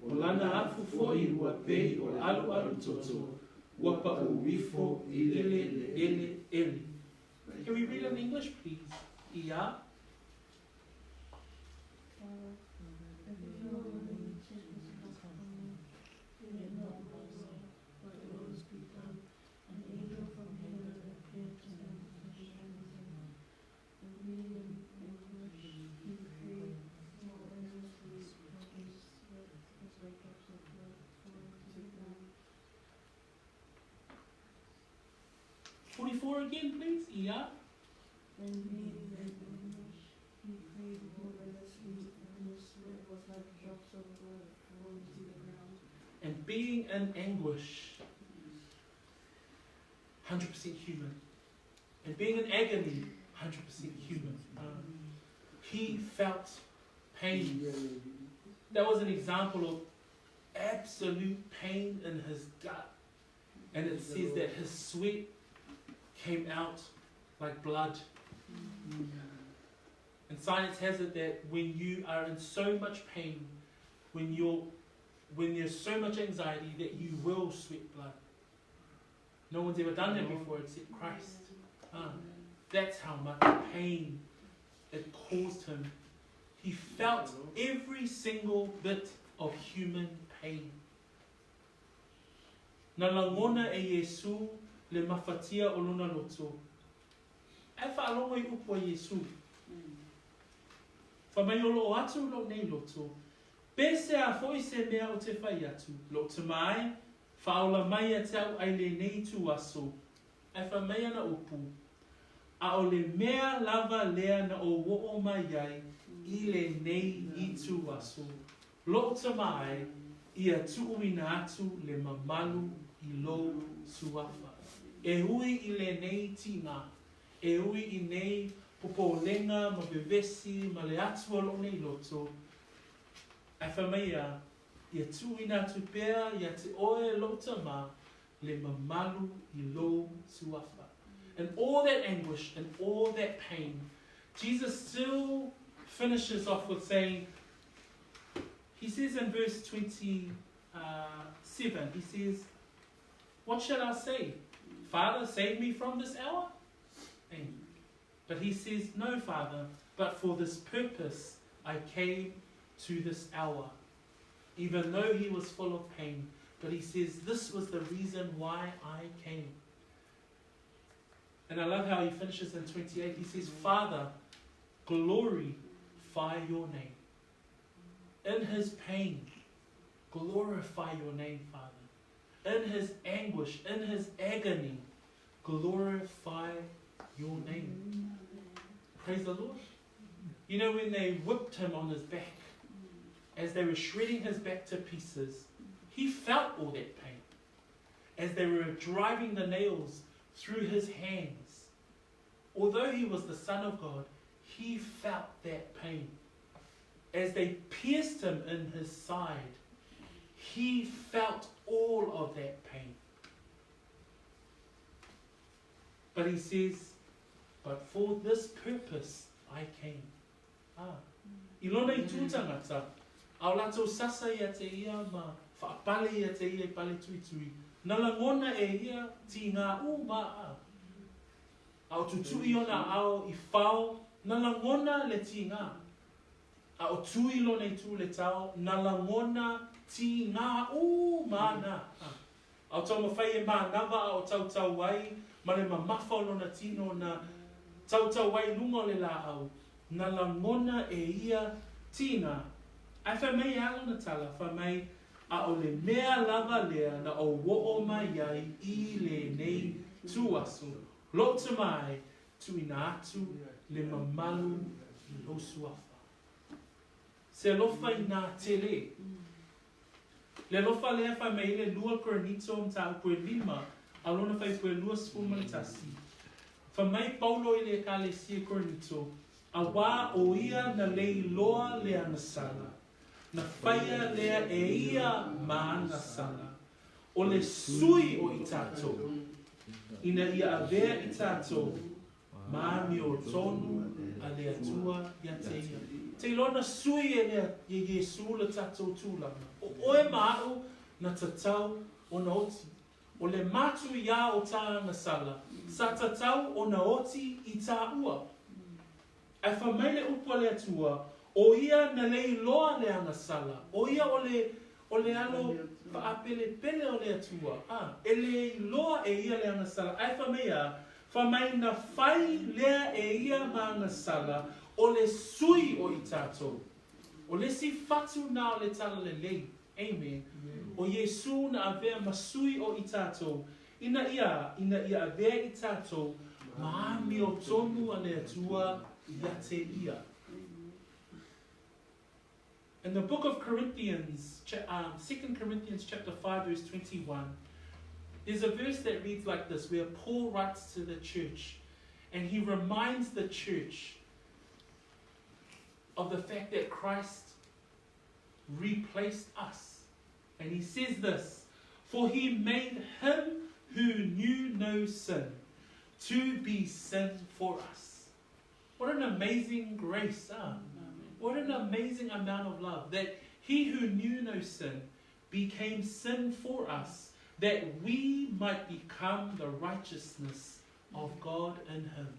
o lana afu foi ua pei o alu toto, ua pa uwifo I ele. Can we read in English, please? Ia. Again, please. Yeah. And being in anguish, he prayed earnestly, and his sweat was like drops of blood falling to the ground. And being in anguish, 100% human. And being in agony, 100% human. He felt pain. That was an example of absolute pain in his gut. And it says that his sweat came out like blood. And science has it that when you are in so much pain, when there's so much anxiety, that you will sweat blood. No one's ever done that before except Christ. That's how much pain it caused him. He felt every single bit of human pain. Na langona e Yesu le mafatia o luna loto. ai whaalongo I upo Yesu. Whamaiolo o atu lo nei loto. Pese a foi se mea o te whai atu. Lo te mai, whaola mai a te au ai le nei tu aso. Ai whamai ana upu. A o le mea lava lea na o wo o mai ai I le nei I tu aso. Lo te mai, ia tuuina atu le mamalu I lo suafa. E hui I le nei tina. E hui I nei popo lenga, ma bevesi, ma le atu alo nei loto. Ai whamaia, ia tuuina atu pea, ia te oe lo te ma, le mamalu I lo suafa. And all that anguish and all that pain, Jesus still finishes off with saying, he says in verse 27, he says, what shall I say? Father, save me from this hour? Amen. But he says, no, Father, but for this purpose I came to this hour. Even though he was full of pain, but he says, this was the reason why I came. And I love how he finishes in 28. He says, Father, glorify your name. In his pain, glorify your name, Father. In his anguish, in his agony, glorify your name. Praise the Lord. You know, when they whipped him on his back, as they were shredding his back to pieces, he felt all that pain. As they were driving the nails through his hands, although he was the Son of God, he felt that pain. As they pierced him in his side, he felt all of that pain. But he says, but for this purpose I came. Ilona I tūtangata, au lato sasa ia te ia ma whaapale ia te ia pale tui tui. Nalangona e ia ti ngā maa. Au tutui ona au I whao, nalangona le ti ngā. Au tui lona I tū le tau, nalangona ti ngā mana. Au tau mawhai e mā nawa au tau wai, ma le mamawha lona tino na tau wai lunga le la au. Nalangona e ia tina. Ai whamei alona tala, whamei a o le mea lava lea na o wo o mai ai I le nei tuasu. Lo te mai tu ina atu le mamalu I lo suafa. Se alofa I nā tele. Le alofa lea whamei le lua koranito mta upoe 5, alona whai poe lua spumanitasi. Whamei paulo I le kalesia koranito, a wā o ia na lei loa lea na sala. Na whaia lea e ia maa na sala. O le sui o I tātou. Ina ia avea I tātou. Māmi o tonu a lea tua ia te ia. Te ilona sui e lea I Yesu le tātou tūlanga. O oe māu na tatau o na oti. O le matu ia o tā na sala. Sa tatau o na oti I tā ua. Ai whamaile upo lea tua. O ia na lei loa lea na sala. O ia o le alo whaapele pele o lea tua. E le loa e ia lea na sala. Ai whamai na whai lea e ia ma na sala. O le sui o I tātou. O le si fatu na o le tala le lei. Amen. O Yesu na avea masui o I tātou. Ina ia avea I tātou. Maami o tonu a lea tua ia te ia. In the book of Corinthians, 2 Corinthians chapter 5 verse 21, there's a verse that reads like this, where Paul writes to the church, and he reminds the church of the fact that Christ replaced us. And he says this, for he made him who knew no sin to be sin for us. What an amazing grace, What an amazing amount of love, that he who knew no sin became sin for us, that we might become the righteousness of God in him.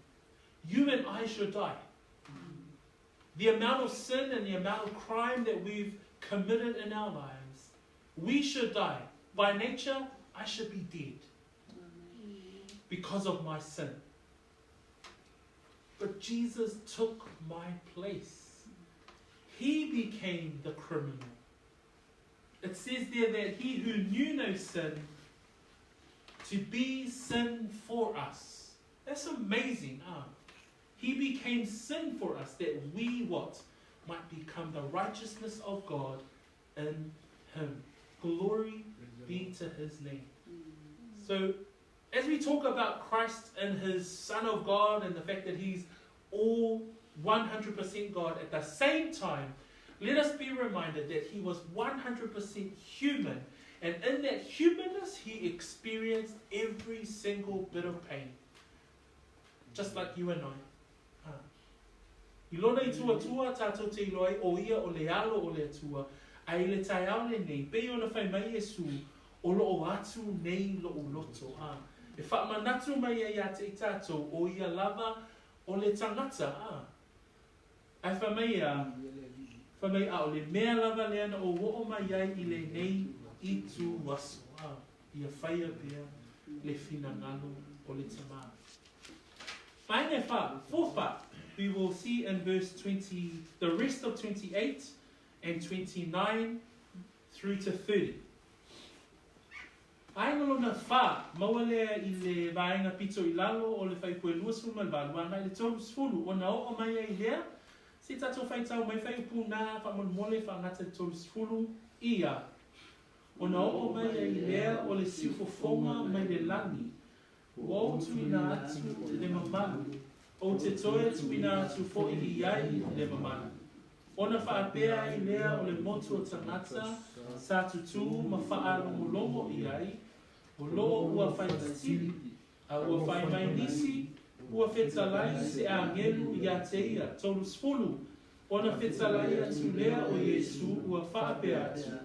You and I should die. The amount of sin and the amount of crime that we've committed in our lives, we should die. By nature, I should be dead because of my sin. but Jesus took my place. He became the criminal. It says there that he who knew no sin, to be sin for us. That's amazing. He became sin for us, that we what? Might become the righteousness of God in him. Glory be to his name. So, as we talk about Christ and his Son of God and the fact that he's all 100% God at the same time, let us be reminded that he was 100% human. And in that humanness, he experienced every single bit of pain. Just like you and I. Ilona I tua tātou te iloi o ia o le alo o le atua. Ai le tai au le nei. Pei ona whai mai Yesu o lo o atu nei lo o loto. E whaamanatu mai ai a te tātou o ia lava o le tangata. Ai whamai a o le mea lava le ana o wo o mai ai I le nei I tu waso. Ia whaia pia le whina ngalo o le tamā. Mai fourth part, we will see in verse 20, the rest of 28 and 29 through to 30. Aingalona wha, maua lea I le vaenga pito I lalo o le whaipue luasu malvalu, angai le tolu sfulu, o na o mai ai lea, se tato whaitau mai whaipu nā, whamon mole whangata tolu sfulu, ia. O na o mai ai lea o le siufofonga mai le langi, o tuina atu le mamalu, o te toe tuina atu fo I iai le mamalu. Ona whaapea I lea o le motu o tangata, sa tutu ma whaalongolongo iai, o loo ua whaitatiri, a ua whai mai nisi, ua whetalai se a ngelu I a te ia, tolu sfulu. Ona whetalai atu lea o Yesu ua whaapea atu.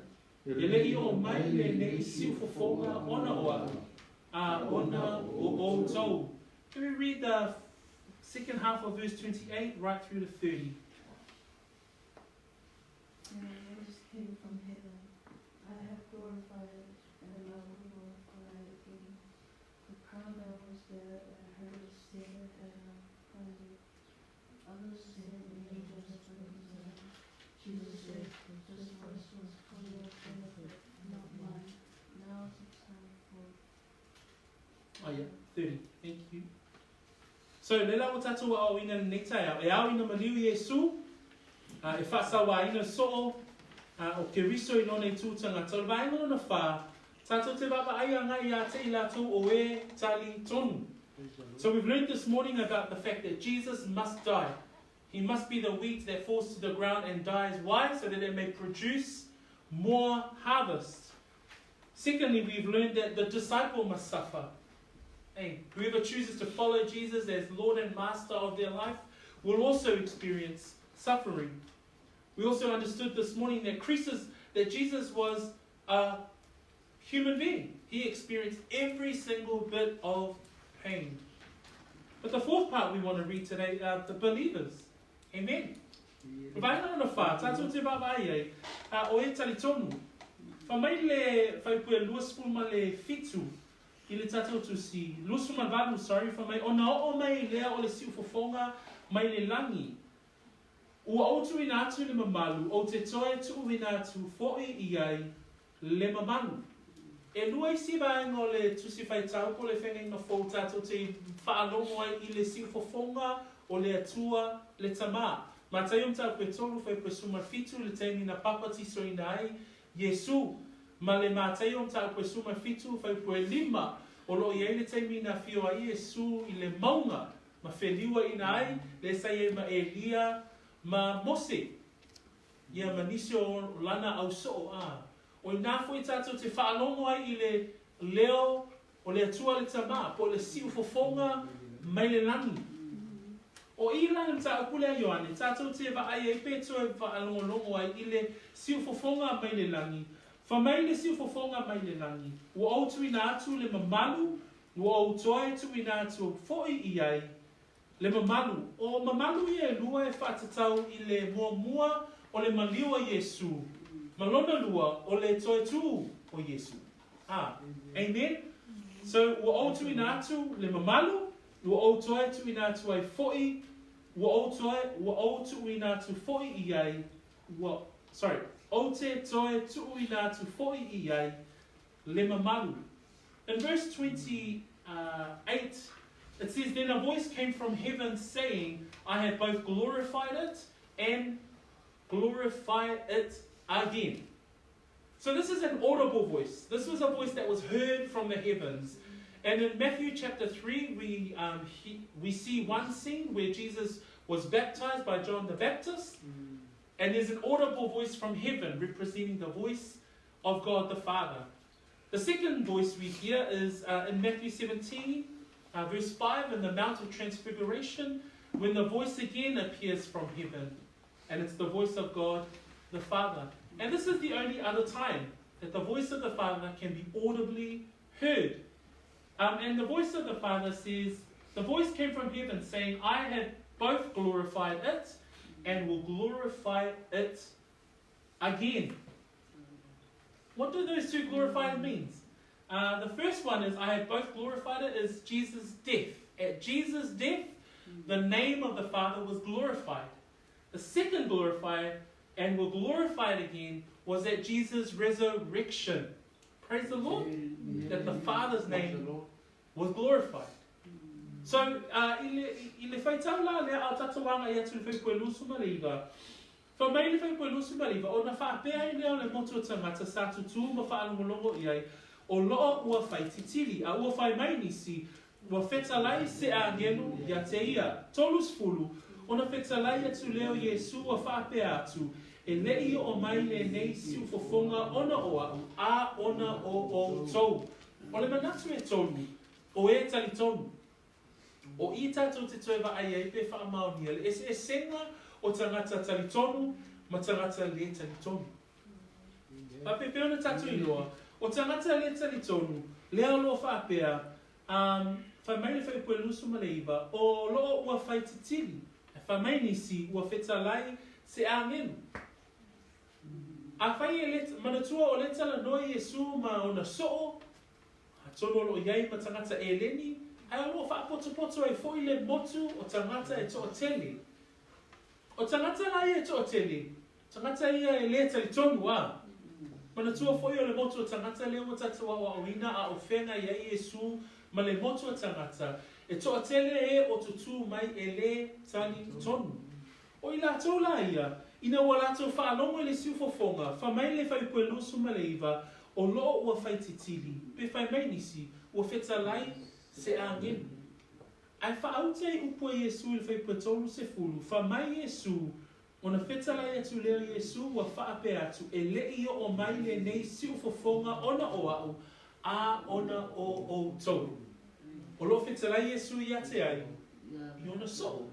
E lei o mai le nei siufofonga ona oa. Ona o tau. Can we read the second half of verse 28 right through to 30? And a voice came from heaven. I have glorified it, and I will glorify it again. The crowd that was there and heard it say that I have found it. Others said the angels represent. Jesus said, this voice was for your benefit, not mine. Now is the time for 30. Thank you. So, le lau tatu a o ina netai au. E au ina maliu Yesu, e whasawa ina so'o, o ke riso I lona I tūtanga. Tau vaenga na wha, tātou te wapa ai ngai a te I lātou o e tali tonu. So we've learned this morning about the fact that Jesus must die. He must be the wheat that falls to the ground and dies. Why? So that it may produce more harvest. Secondly, we've learned that the disciple must suffer. Hey, whoever chooses to follow Jesus as Lord and Master of their life will also experience suffering. We also understood this morning that Jesus was a human being. He experienced every single bit of pain. But the fourth part we want to read today are the believers. Amen. Vaina ona wha, tātou te wawai o e tali tonu. Whamai le whaipue luasfuma le fitu, I le tātou tusi, luasfuma valu, whamai, ona o mai lea o le siufofonga mai le langi. Ua autu ina atu le mamalu, o te toe tu ina atu fo'i iai le mamalu. E lua I si vaenga o le tusi whaitau po le whengenga fō tātou te whaalongo ai I le siufofonga o le atua le tamā. Ma taium tau koe tolu whai koe suma fitu le teini na papati so ina ai Yesu. Ma le ma taium tau koe suma fitu whai koe lima o lo I le teini na fio ai Yesu I le maunga. Ma wheliwa ina ai le saie ma Elia ma Mose. Ia manisio o lana au so o ina fo I tātou te whaalongo ai I le leo o le atua le tamā po le siufofonga mai le langi. O I lana ta akule a Ioane, tātou te wa ai e peto e wa alongo ai I le siufofonga mai le langi. Whamai le siufofonga mai le langi. Ua autu ina atu le mamalu, ua autoi tu ina atu fo'i I ai le mamalu. O mamalu I e lua e whaatatau I le mua o le maliua Yesu. Malona lua o le toi tu o Yesu. Amen. So ua autu ina atu le mamalu, ua autoi tu ina atu ai fo'i wa o tuuina tu foi iai, o te toe tuuina tu foi iai, le mamalu. In verse 28, it says, then a voice came from heaven saying, I have both glorified it and glorified it again. So this is an audible voice. This was a voice that was heard from the heavens. And in Matthew chapter 3, we see one scene where Jesus was baptized by John the Baptist. And there's an audible voice from heaven representing the voice of God the Father. The second voice we hear is in Matthew 17, verse 5, in the Mount of Transfiguration, when the voice again appears from heaven. And it's the voice of God the Father. And this is the only other time that the voice of the Father can be audibly heard. And the voice of the Father says, the voice came from heaven saying, I have both glorified it and will glorify it again. What do those two glorified means? The first one is, I have both glorified it, is Jesus' death. At Jesus' death, the name of the Father was glorified. The second glorified and will glorify it again was at Jesus' resurrection. Praise the Lord. That the Father's name was glorified. So, i le whaitau la lea au tatawanga i atu le whai lusu maliva. Wha mai le whai lusu maliva, o na whaapea i leo le motu o tangata sa tutu ma whaalongolongo iai, o loo ua whai titili, a ua whai mai nisi, ua whetalai se a ngelu ia te ia, tolus fulu, o na whetalai atu leo Yesu ua whaapea atu, e lei o mai le nei siu fofonga ona oa, a ona o tau. O le manatu e tonu, o e tali tonu. O i tātou te toewa ai ai pe wha maonia, le e senga o tangata tali tonu, ma tangata le tali tonu. Pa pe peona tātou iloa, o tangata le tali tonu, le alo whaapea, wha mai le whai pue lusu maleiva, o loo ua whai titili, wha mai nisi ua whetalai se angenu. A whai e manatua o le tala noi Yesu ma ona soo, a tono lo iai ma tangata e leni, ai alo whaapoto e foi le motu o tangata e toa tele. O tangata lai e toa tele, tangata ia e le tali tonu a. Manatua foi o le motu o tangata leo mo tatua o awina a ofenga ia Yesu ma le motu o tangata. E toa tele e o tutu mai e le tali tonu. O i la tau la ia, ina ua lato whaalongo le siu fofonga, wha mai le whai pue lusu maleiva, o loo ua whai titili, pe whai mai nisi, ua whetalai se angenu. Ai whaaute i upo Yesu il whai pue tolu se fulu, wha mai Yesu, ona whetalai atu leo Yesu, ua whaape atu, e lei o mai le nei siu fofonga ona o au, a ona o tolu. O lo whetalai Yesu i ate ai, i ona so.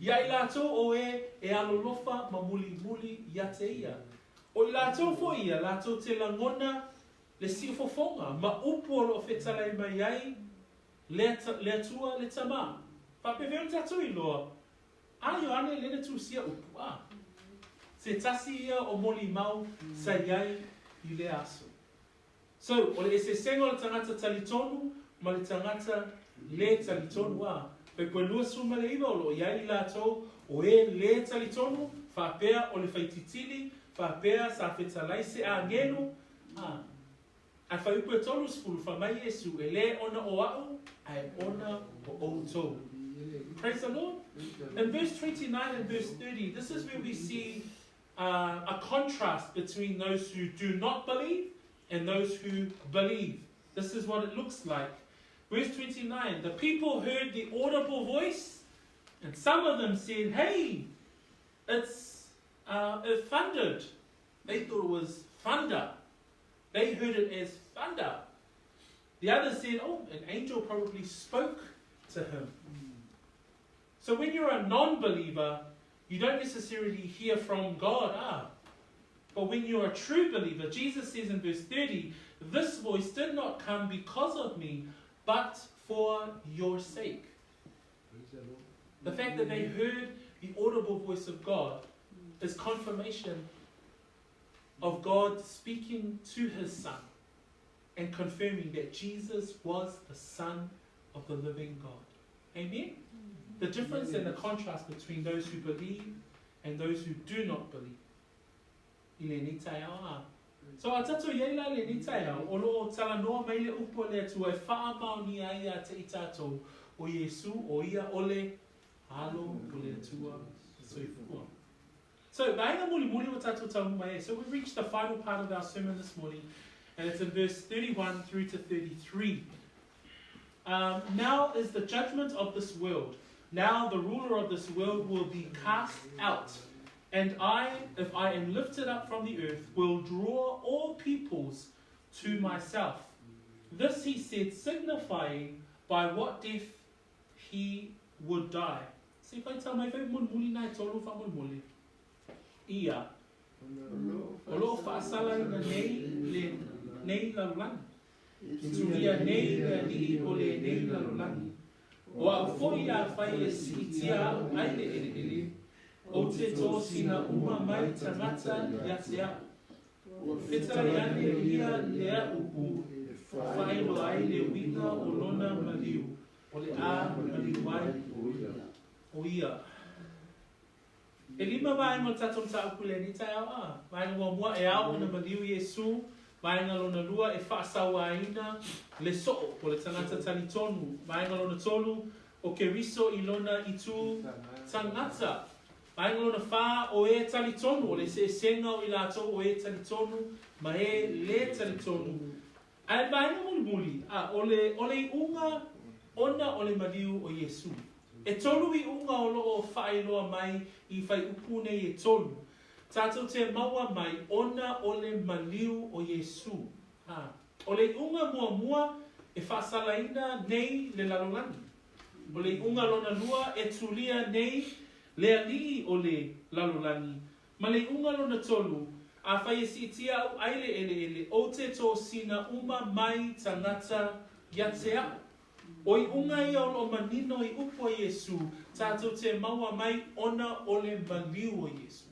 Ia i lātou o e alolofa ma muli ia te ia. O i lātou fo ia, lātou te langona le siu fofonga, ma upo o lo whetalai mai ai, le atua le tama. Pape veo tātou i loa, a Ioane lene tu sia upu a. Se tasi ia o moli mau sa iai i le aso. So, o le ese sengo le tangata talitonu, ma le tangata le talitonu a. Pe koe lua suma le iwa o lo iai lātou o e le tali tonu, whapea o le whaititili, whapea sa whetalai se a ngenu. A whaiupu e tolu sfulu, whamai Yesu, e le ona o au, ai ona o outou. Praise the Lord. In verse 29 and verse 30, this is where we see a contrast between those who do not believe and those who believe. This is what it looks like. Verse 29, the people heard the audible voice, and some of them said, hey, it thundered. They thought it was thunder. They heard it as thunder. The others said, oh, an angel probably spoke to him. So when you're a non-believer, you don't necessarily hear from God. But when you're a true believer, Jesus says in verse 30, this voice did not come because of me, but for your sake. The fact that they heard the audible voice of God is confirmation of God speaking to his Son and confirming that Jesus was the Son of the living God. Amen? the difference and the contrast between those who believe and those who do not believe. So a tato yeila le ni tai au, o loo tala noa mai le upo le atua e wha mau ni aia te i tatou o Yesu o ia ole halo o le atua soifua. So, vaenga muli muli o tatou tau mai. So we've reached the final part of our sermon this morning, and it's in verse 31 through to 33. Now is the judgment of this world. Now the ruler of this world will be cast out. And I, if I am lifted up from the earth, will draw all peoples to myself. This he said, signifying by what death he would die. See if I tell my favorite muli nai tolu fa muli. Ia. Olo fa asala ina nei la lang. Turia nei la li ole nei la lang. O a foi a fai e sitia aile ele. O te tō sina uma mai tangata yatea. Whita iane ia lea upu. Whaelo ai le wina o lona maliu. O le a maliwai o ia. E lima vaenga o tatom ta upule ni tai au a. Vaenga o mua e au na maliu Yesu. Vaenga lona lua e whaasawaina le soo o le tangata tani tonu. Vaenga lona tolu o ke riso I lona I tu tangata. Vaenga lona wha o e tali tonu, o le se senga o I lato o e tali tonu, ma e le tali tonu. Ai vaenga muli muli, o le unga ona o le maliu o Yesu. E tolu I unga o loo whaeloa mai I whai upune e tolu. Tātou te maua mai ona o le maliu o Yesu. O le unga mua mua e whaasalaina nei le lalolani. O le unga lona lua e tulia nei le alii o le lalolani. Ma le unga lona tolu, a whai e sitia au aile ele o te tō sina uma mai tangata yatea. O I unga ia o lo manino I upo Yesu, tātou te maua mai ona o le maliu o Yesu.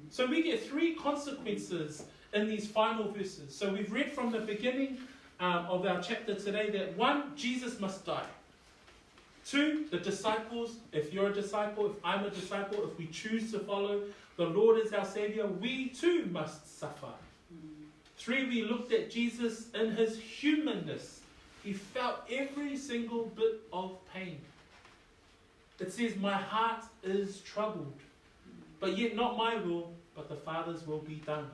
So we get three consequences in these final verses. So we've read from the beginning of our chapter today that 1, Jesus must die. 2, the disciples, if you're a disciple, if I'm a disciple, if we choose to follow the Lord as our Savior, we too must suffer. 3, we looked at Jesus in his humanness. He felt every single bit of pain. It says, my heart is troubled, but yet not my will, but the Father's will be done.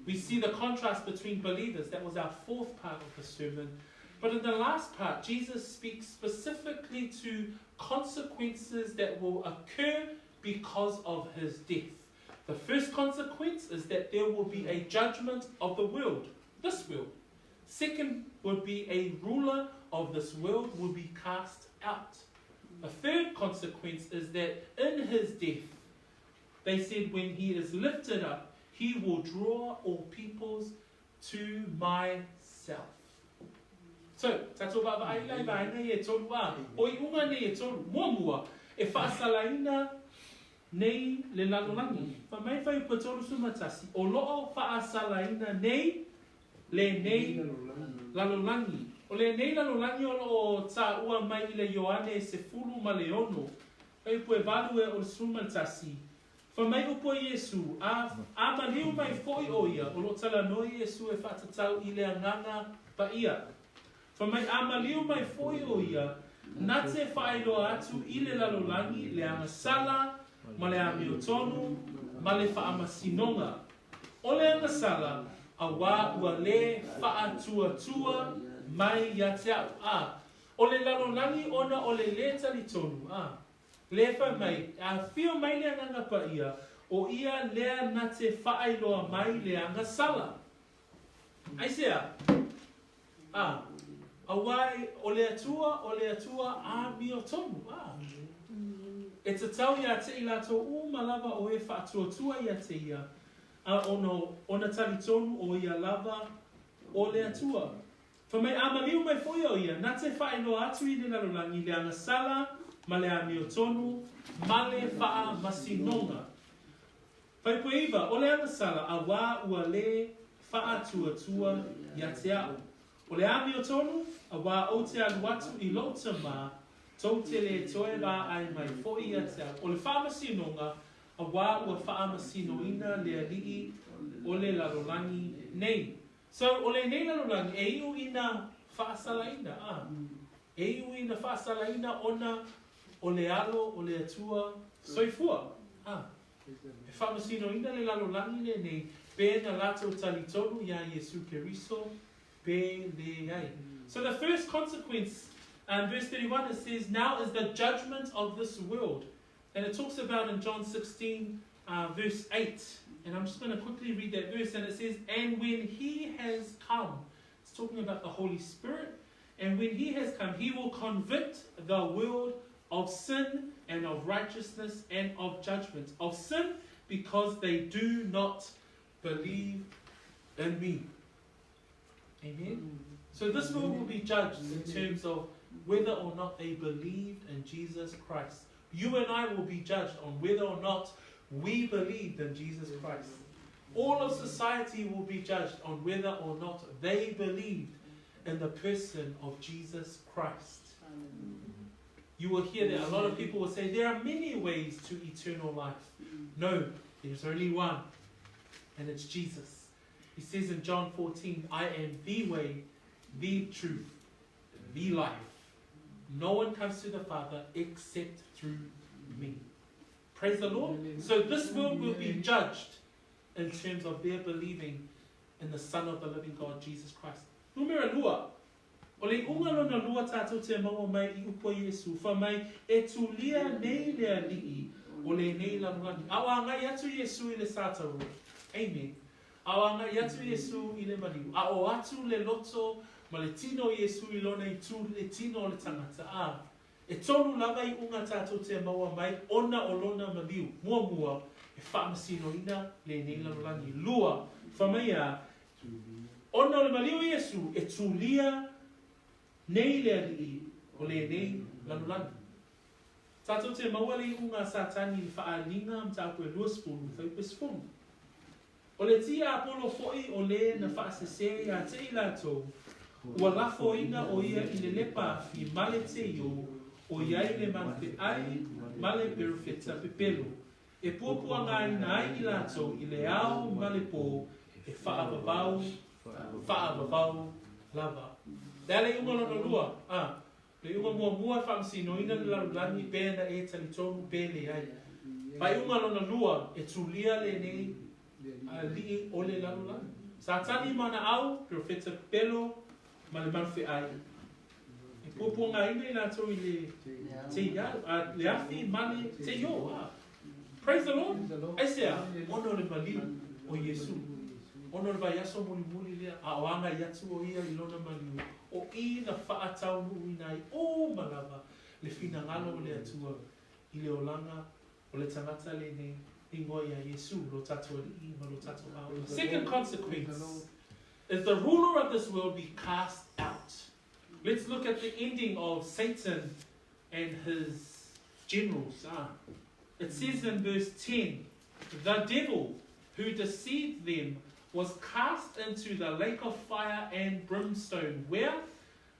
We see the contrast between believers. That was our 4th part of the sermon. But in the last part, Jesus speaks specifically to consequences that will occur because of his death. The first consequence is that there will be a judgment of the world, this world. Second would be a ruler of this world will be cast out. The third consequence is that in his death, they said when he is lifted up, he will draw all peoples to myself. So, tato baba ai lai vaenga e tolu a. O I unga nei e tolu mua e whaasalaina nei le lalolani. Whamai whai pa tolu sumatasi. O loo whaasalaina nei le nei lalolani. O le nei lalolani o loo tā ua mai I le Ioane se fulu ma le ono. Whai pue valu e o le sumatasi. Whamai upo Yesu, a maliu mai foi o ia, o lo tala noi Yesu e whatatau I le anganga pa ia. Whamai a maliu mai foi o ia, na te whaeloa atu I le lalolani, le angasala, ma le amiotonu, ma le whaamasinonga. O le angasala, a wā ua le whaatua mai ia te au. O le lalolani ona o le talitonu. Le mai, a whio mai le anganga pa ia, o ia lea na te whaailoa mai le angasala. Ai sea, a wai o le atua a mio tonu. E te tau ia te I lato malava o e whaatuatua ia te ia, ona tali tonu o ia lava o le atua. Whamai a maliu mai foi o ia, na te whaailoa atu I le lalolani le angasala, ma le amiotonu, ma le wha masinonga. Whai pue iwa, o le angasala a wā ua le wha tuatua ia te au. O le amiotonu, a wā o te aluatu I lota mā, Tau te le toe rā ai mai fo'i atea. O le whāmasinonga, a wā ua whāmasinoina le alii o le larolangi nei. So, o le nei larolangi, e iu ina whaasalaina. E iu ina whaasalaina ona o le alo, o le atua, soifua. E whamasinoina le larolangi le nei, pēna lātou talitonu ia Iesu Keriso, pē le ai. So the first consequence, verse 31, it says, now is the judgment of this world. And it talks about in John 16, verse 8. And I'm just going to quickly read that verse. And it says, and when he has come, it's talking about the Holy Spirit. And when he has come, he will convict the world of sin and of righteousness and of judgment. Of sin, because they do not believe in me. Amen. So this world will be judged in terms of whether or not they believed in Jesus Christ. You and I will be judged on whether or not we believed in Jesus Christ. All of society will be judged on whether or not they believed in the person of Jesus Christ. You will hear that a lot of people will say there are many ways to eternal life. No, there's only one, and it's Jesus. He says in John 14, I am the way, the truth, the life. No one comes to the Father except through me. Praise the Lord. So this world will be judged in terms of their believing in the Son of the living God, Jesus Christ. Numero lua. O le unga lona lua tātou te maua mai I upua Iesu. Wha mai e tu lia nei lea lii o le nei la mungani. Awa ngai atu Iesu I le sātaru. Amen. Awa ngai atu Iesu I le mariu. A o atu le loto ma le tino Iesu I lona I tu le tino le tangata. E tonu lava I unga tātou te maua mai ona o lona mariu. Mua mua e whaamasino ina le nei la mungani. Lua. Wha mai a ona le mariu Iesu e tu lia nei lea lii o le nei lanulani. Tātou te maua le unga satani whaalinga mta koe luaspulu, whaipesfunu. O le tia apolo foi o le na whaasese a te ilato, ua lafo ina o ia I le lepa fi male te io, o iai le manfe ai, male perfeta pepelo. E puapua ngai na ai ilato I le ao male po, e whaavavau lava. Dale unga lona lua. Le unga mua whamsino ina le larulani pēna e talitonu pēle ai. Pai unga lona lua e tulia le nei li o le larulani. Sa tani mana au, profeta pelo, ma le manfe ai. E pupunga ina I lato I le te iau, le afi mane te io. Praise the Lord. Aisea, ono le maliu o Iesu. Ono le vai aso muli lea, a oanga yatu o ia I lona maliu. O I na whaatau nui nai o malava le whina ngalo le atua I le olanga o le tangata le ne ingoa ia Iesu lo tatua li ma lo tatua au. Second consequence is the ruler of this world be cast out. Let's look at the ending of Satan and his generals. It says in verse 10, the devil who deceived them was cast into the lake of fire and brimstone, where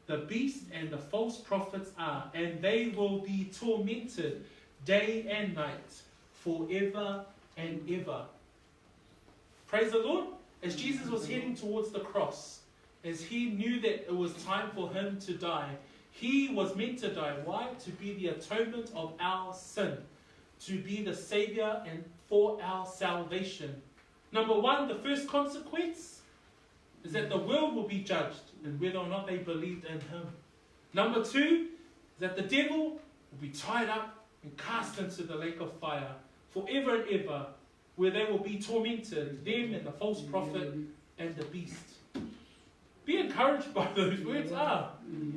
the beast and the false prophets are, and they will be tormented day and night, forever and ever. Praise the Lord. As Jesus was heading towards the cross, as he knew that it was time for him to die, he was meant to die. Why? To be the atonement of our sin, to be the Savior and for our salvation. Number one, the first consequence is that the world will be judged and whether or not they believed in him. Number two, is that the devil will be tied up and cast into the lake of fire forever and ever, where they will be tormented, them and the false prophet and the beast. Be encouraged by those words.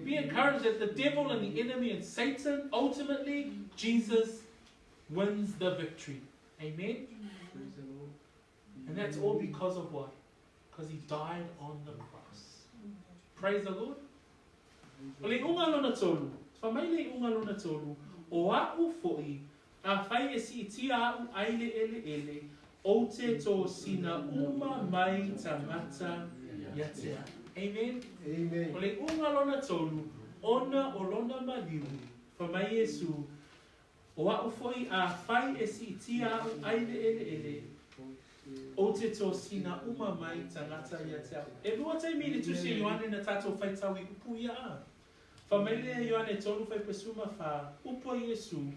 Be encouraged that the devil and the enemy and Satan, ultimately, Jesus wins the victory. Amen? And that's all because of what? Because he died on the cross. Praise the Lord. O le unga lona tolu. Whamai le unga lona tolu. O au fo'i. A whai e si tia au aile ele. O te tō sina uma mai tamata yatea. Amen? Amen. O le unga lona tolu. Ona o lona maliu. Whamai mai Yesu, o a ufoi a fai e si tia au aile ele, o te tō sina uma mai tangata ia te au. E lua te mili tu se Ioane na tātou whai tau I upu ia a. Whamele Ioane tonu whai pesuma wha upo Yesu,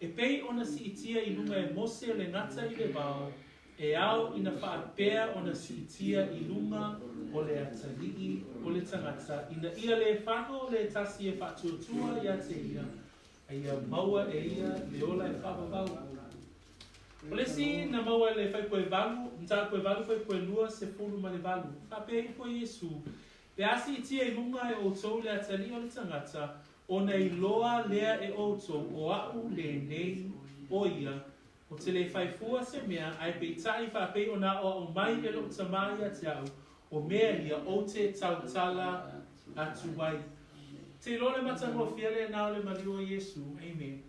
e pei ona si itia I lunga e mose le ngata I le wao, e au ina whaapea ona si itia I lunga o le atalii o le tangata, ina ia le whano le tasi e whatuatua ia te ia, a ia maua e ia le ola e whapavau. O le si na maua le whai koe valu, nta koe valu whai koe lua se fulu ma le valu. Whapea I koe Yesu, le asi itia I lunga e o tau le atalii o le tangata, o nei loa lea e o tau o au le nei o ia, o te le whai fua se mea, ai pei tai whapea o na o mai e lo tamai a te au, o mea ia o te tautala atu wai. Te lo le matango fiale na o le maliu o Yesu, amen.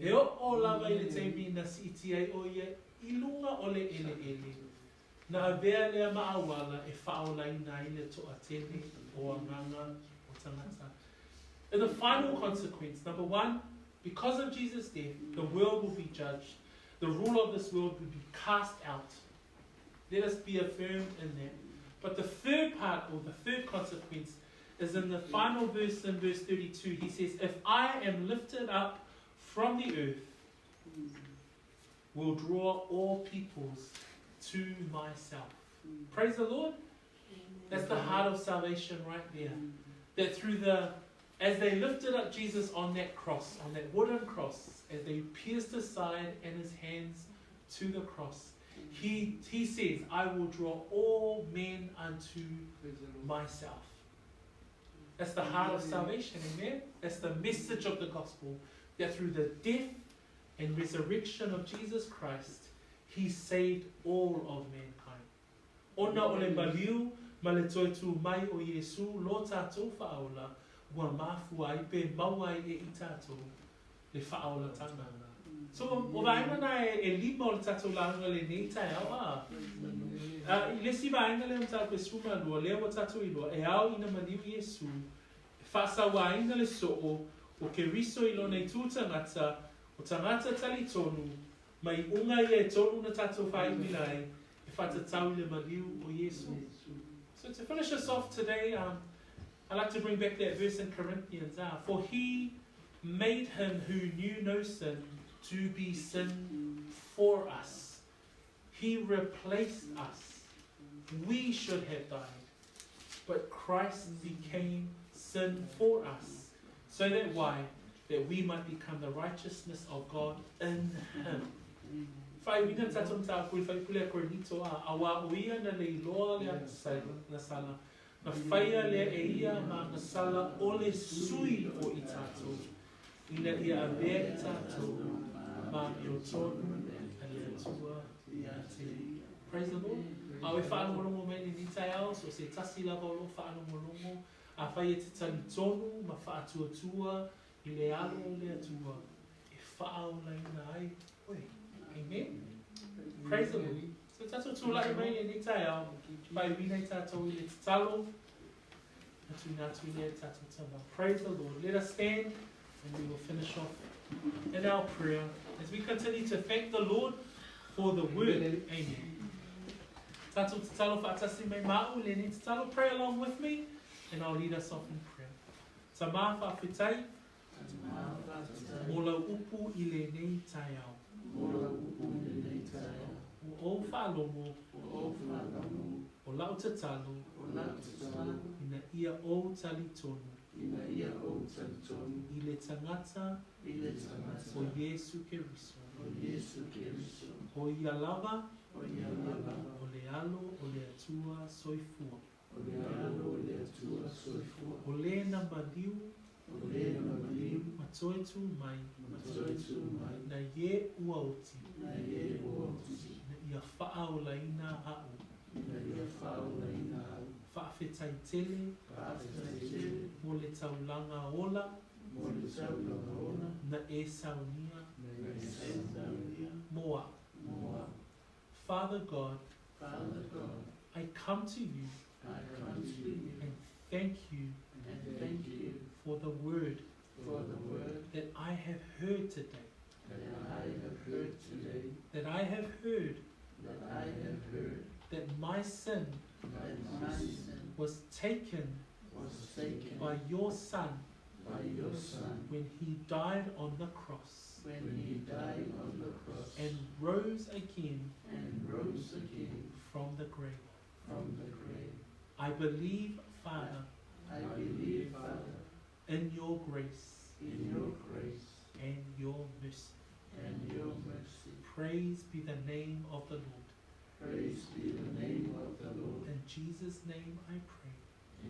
E o lava I le teimi na si iti ai o ia I lunga o le ele ele. Na avea lea maawala e whaolai na I le toa tele o anganga o tangata. And the final consequence, number one, because of Jesus' death, the world will be judged. The rule of this world will be cast out. Let us be affirmed in that. But the third part, or the third consequence, is in the final verse in verse 32. He says, if I am lifted up from the earth, will draw all peoples to myself. Praise the Lord. That's the heart of salvation right there. That through as they lifted up Jesus on that cross, on that wooden cross, as they pierced his side and his hands to the cross, he says, I will draw all men unto myself. That's the heart of salvation, amen? That's the message of the gospel. That through the death and resurrection of Jesus Christ, he saved all of mankind. Ona o le maliu, ma le toi tu mai o Yesu, lo tātou whaola, ua mafu ai pe mawai e I tātou, le whaola tanganga. So, o vaenga na e lima o le tātou langa le nei tai au a. I lesi vaenga le mta pe suma lua, lea wa tātou I lua, e au ina maliu Yesu, whasa vaenga le soo, o ke riso I lo nei tūtangata, o tangata tali tonu, mai unga I e tonu na tātou whai milai, e whatatau le maliu o Yesu. So to finish us off today, I'd like to bring back that verse in Corinthians. For he made him who knew no sin to be sin for us. He replaced us. We should have died, but Christ became sin for us. So that why? That we might become the righteousness of God in him. Whai wina tatum tā koe whai pule koe nito a awa uia na le iloa lea na sala. Na whaia lea e ia ma na sala o le sui o I tātou. Ina ia a vea I tātou ma I o tonu a lea tua ia te. Praise the Lord. A we whaano molongo mei ni tai au, so se tasi lava o lo whaano molongo. A whai e te tali tonu ma wha atua tua I le alo o lea tua. E whaao lai na ai. Oi. Amen. Praise the Lord. So tato tūlai mai e ni tai au. Whai wina I tātou I le talo. Atu nā tui lea tato tama. Praise the Lord. Let us stand and we will finish off in our prayer as we continue to thank the Lord for the word. Amen. Tato talo whaatasi mai mau le ni talo. Pray along with me and I'll lead us off in prayer. Tamā whawhitai. O lau upu I le nei tai au. O whalomo, o lau te talo, ina ia o tali tonu, I le tangata, o Yesu Keriso, o ia lava, o le alo, o le atua soifua, o le na maliu, matoe tu mai, na ye uauti, na ia whaao laina au, whaafetai tele, mo le taulanga ola, na e saunia, moa. Father God, I come to you and thank you for the word that I heard today. That I have heard today. That I have heard That I have heard. that my sin That my sin was taken was taken by your Son by your Son when he died on the cross when he died on the cross and rose again and rose again from the grave. from the grave. I believe, Father, I believe, Father, in your grace in your grace and your mercy. and your mercy. Praise be the name of the Lord. Praise be the name of the Lord. In Jesus' name I pray.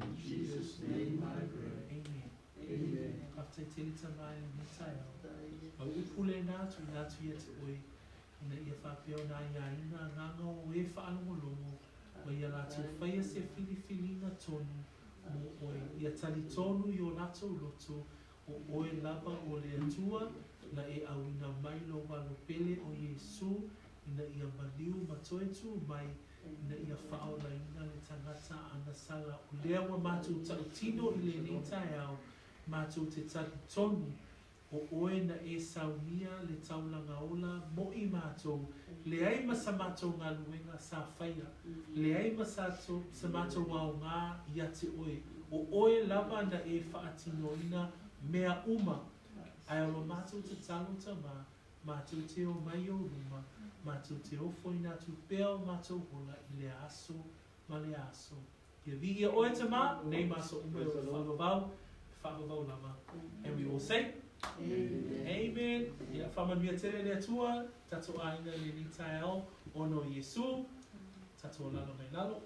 In Jesus' name I pray. Amen. Amen. After telita mai ni tayo. Au upule natu natu yet oi. Ina ia whapeo na ia ina nganga o e whaanongolongo. Wa ia latu whaia se fili na tonu. Mo oi ia tali tonu i o lato loto. O oe lava o le atua. Na e au ina mai lo walo pele o Yesu. Ina ia maliu matoe tu mai. Ina ia whao la ina le tangata ana sala. O lea wa mātou tau tino i le ni tai au. Mātou te tali tonu. O oe na e saunia le taulanga ola mo i mātou. Le ai masa mātou ngā luenga sa whaia. Le ai masa sa mātou wao ngā i ate oe. O oe lava na e whaatino ina mea uma. Ai alo mātou te talo ta mā. Mātou te o mai o ruma. Mātou te ofo ina tu peo mātou hola i le aso ma le aso. Ia vi ia oe ta mā, nei maso ume o whaavavau. Whaavavau lama. And we all say, Amen. Amen. Ia whamanuia tere le atua, tato aina le ni tae ao, ono Yesu, tato lalo mai lalo.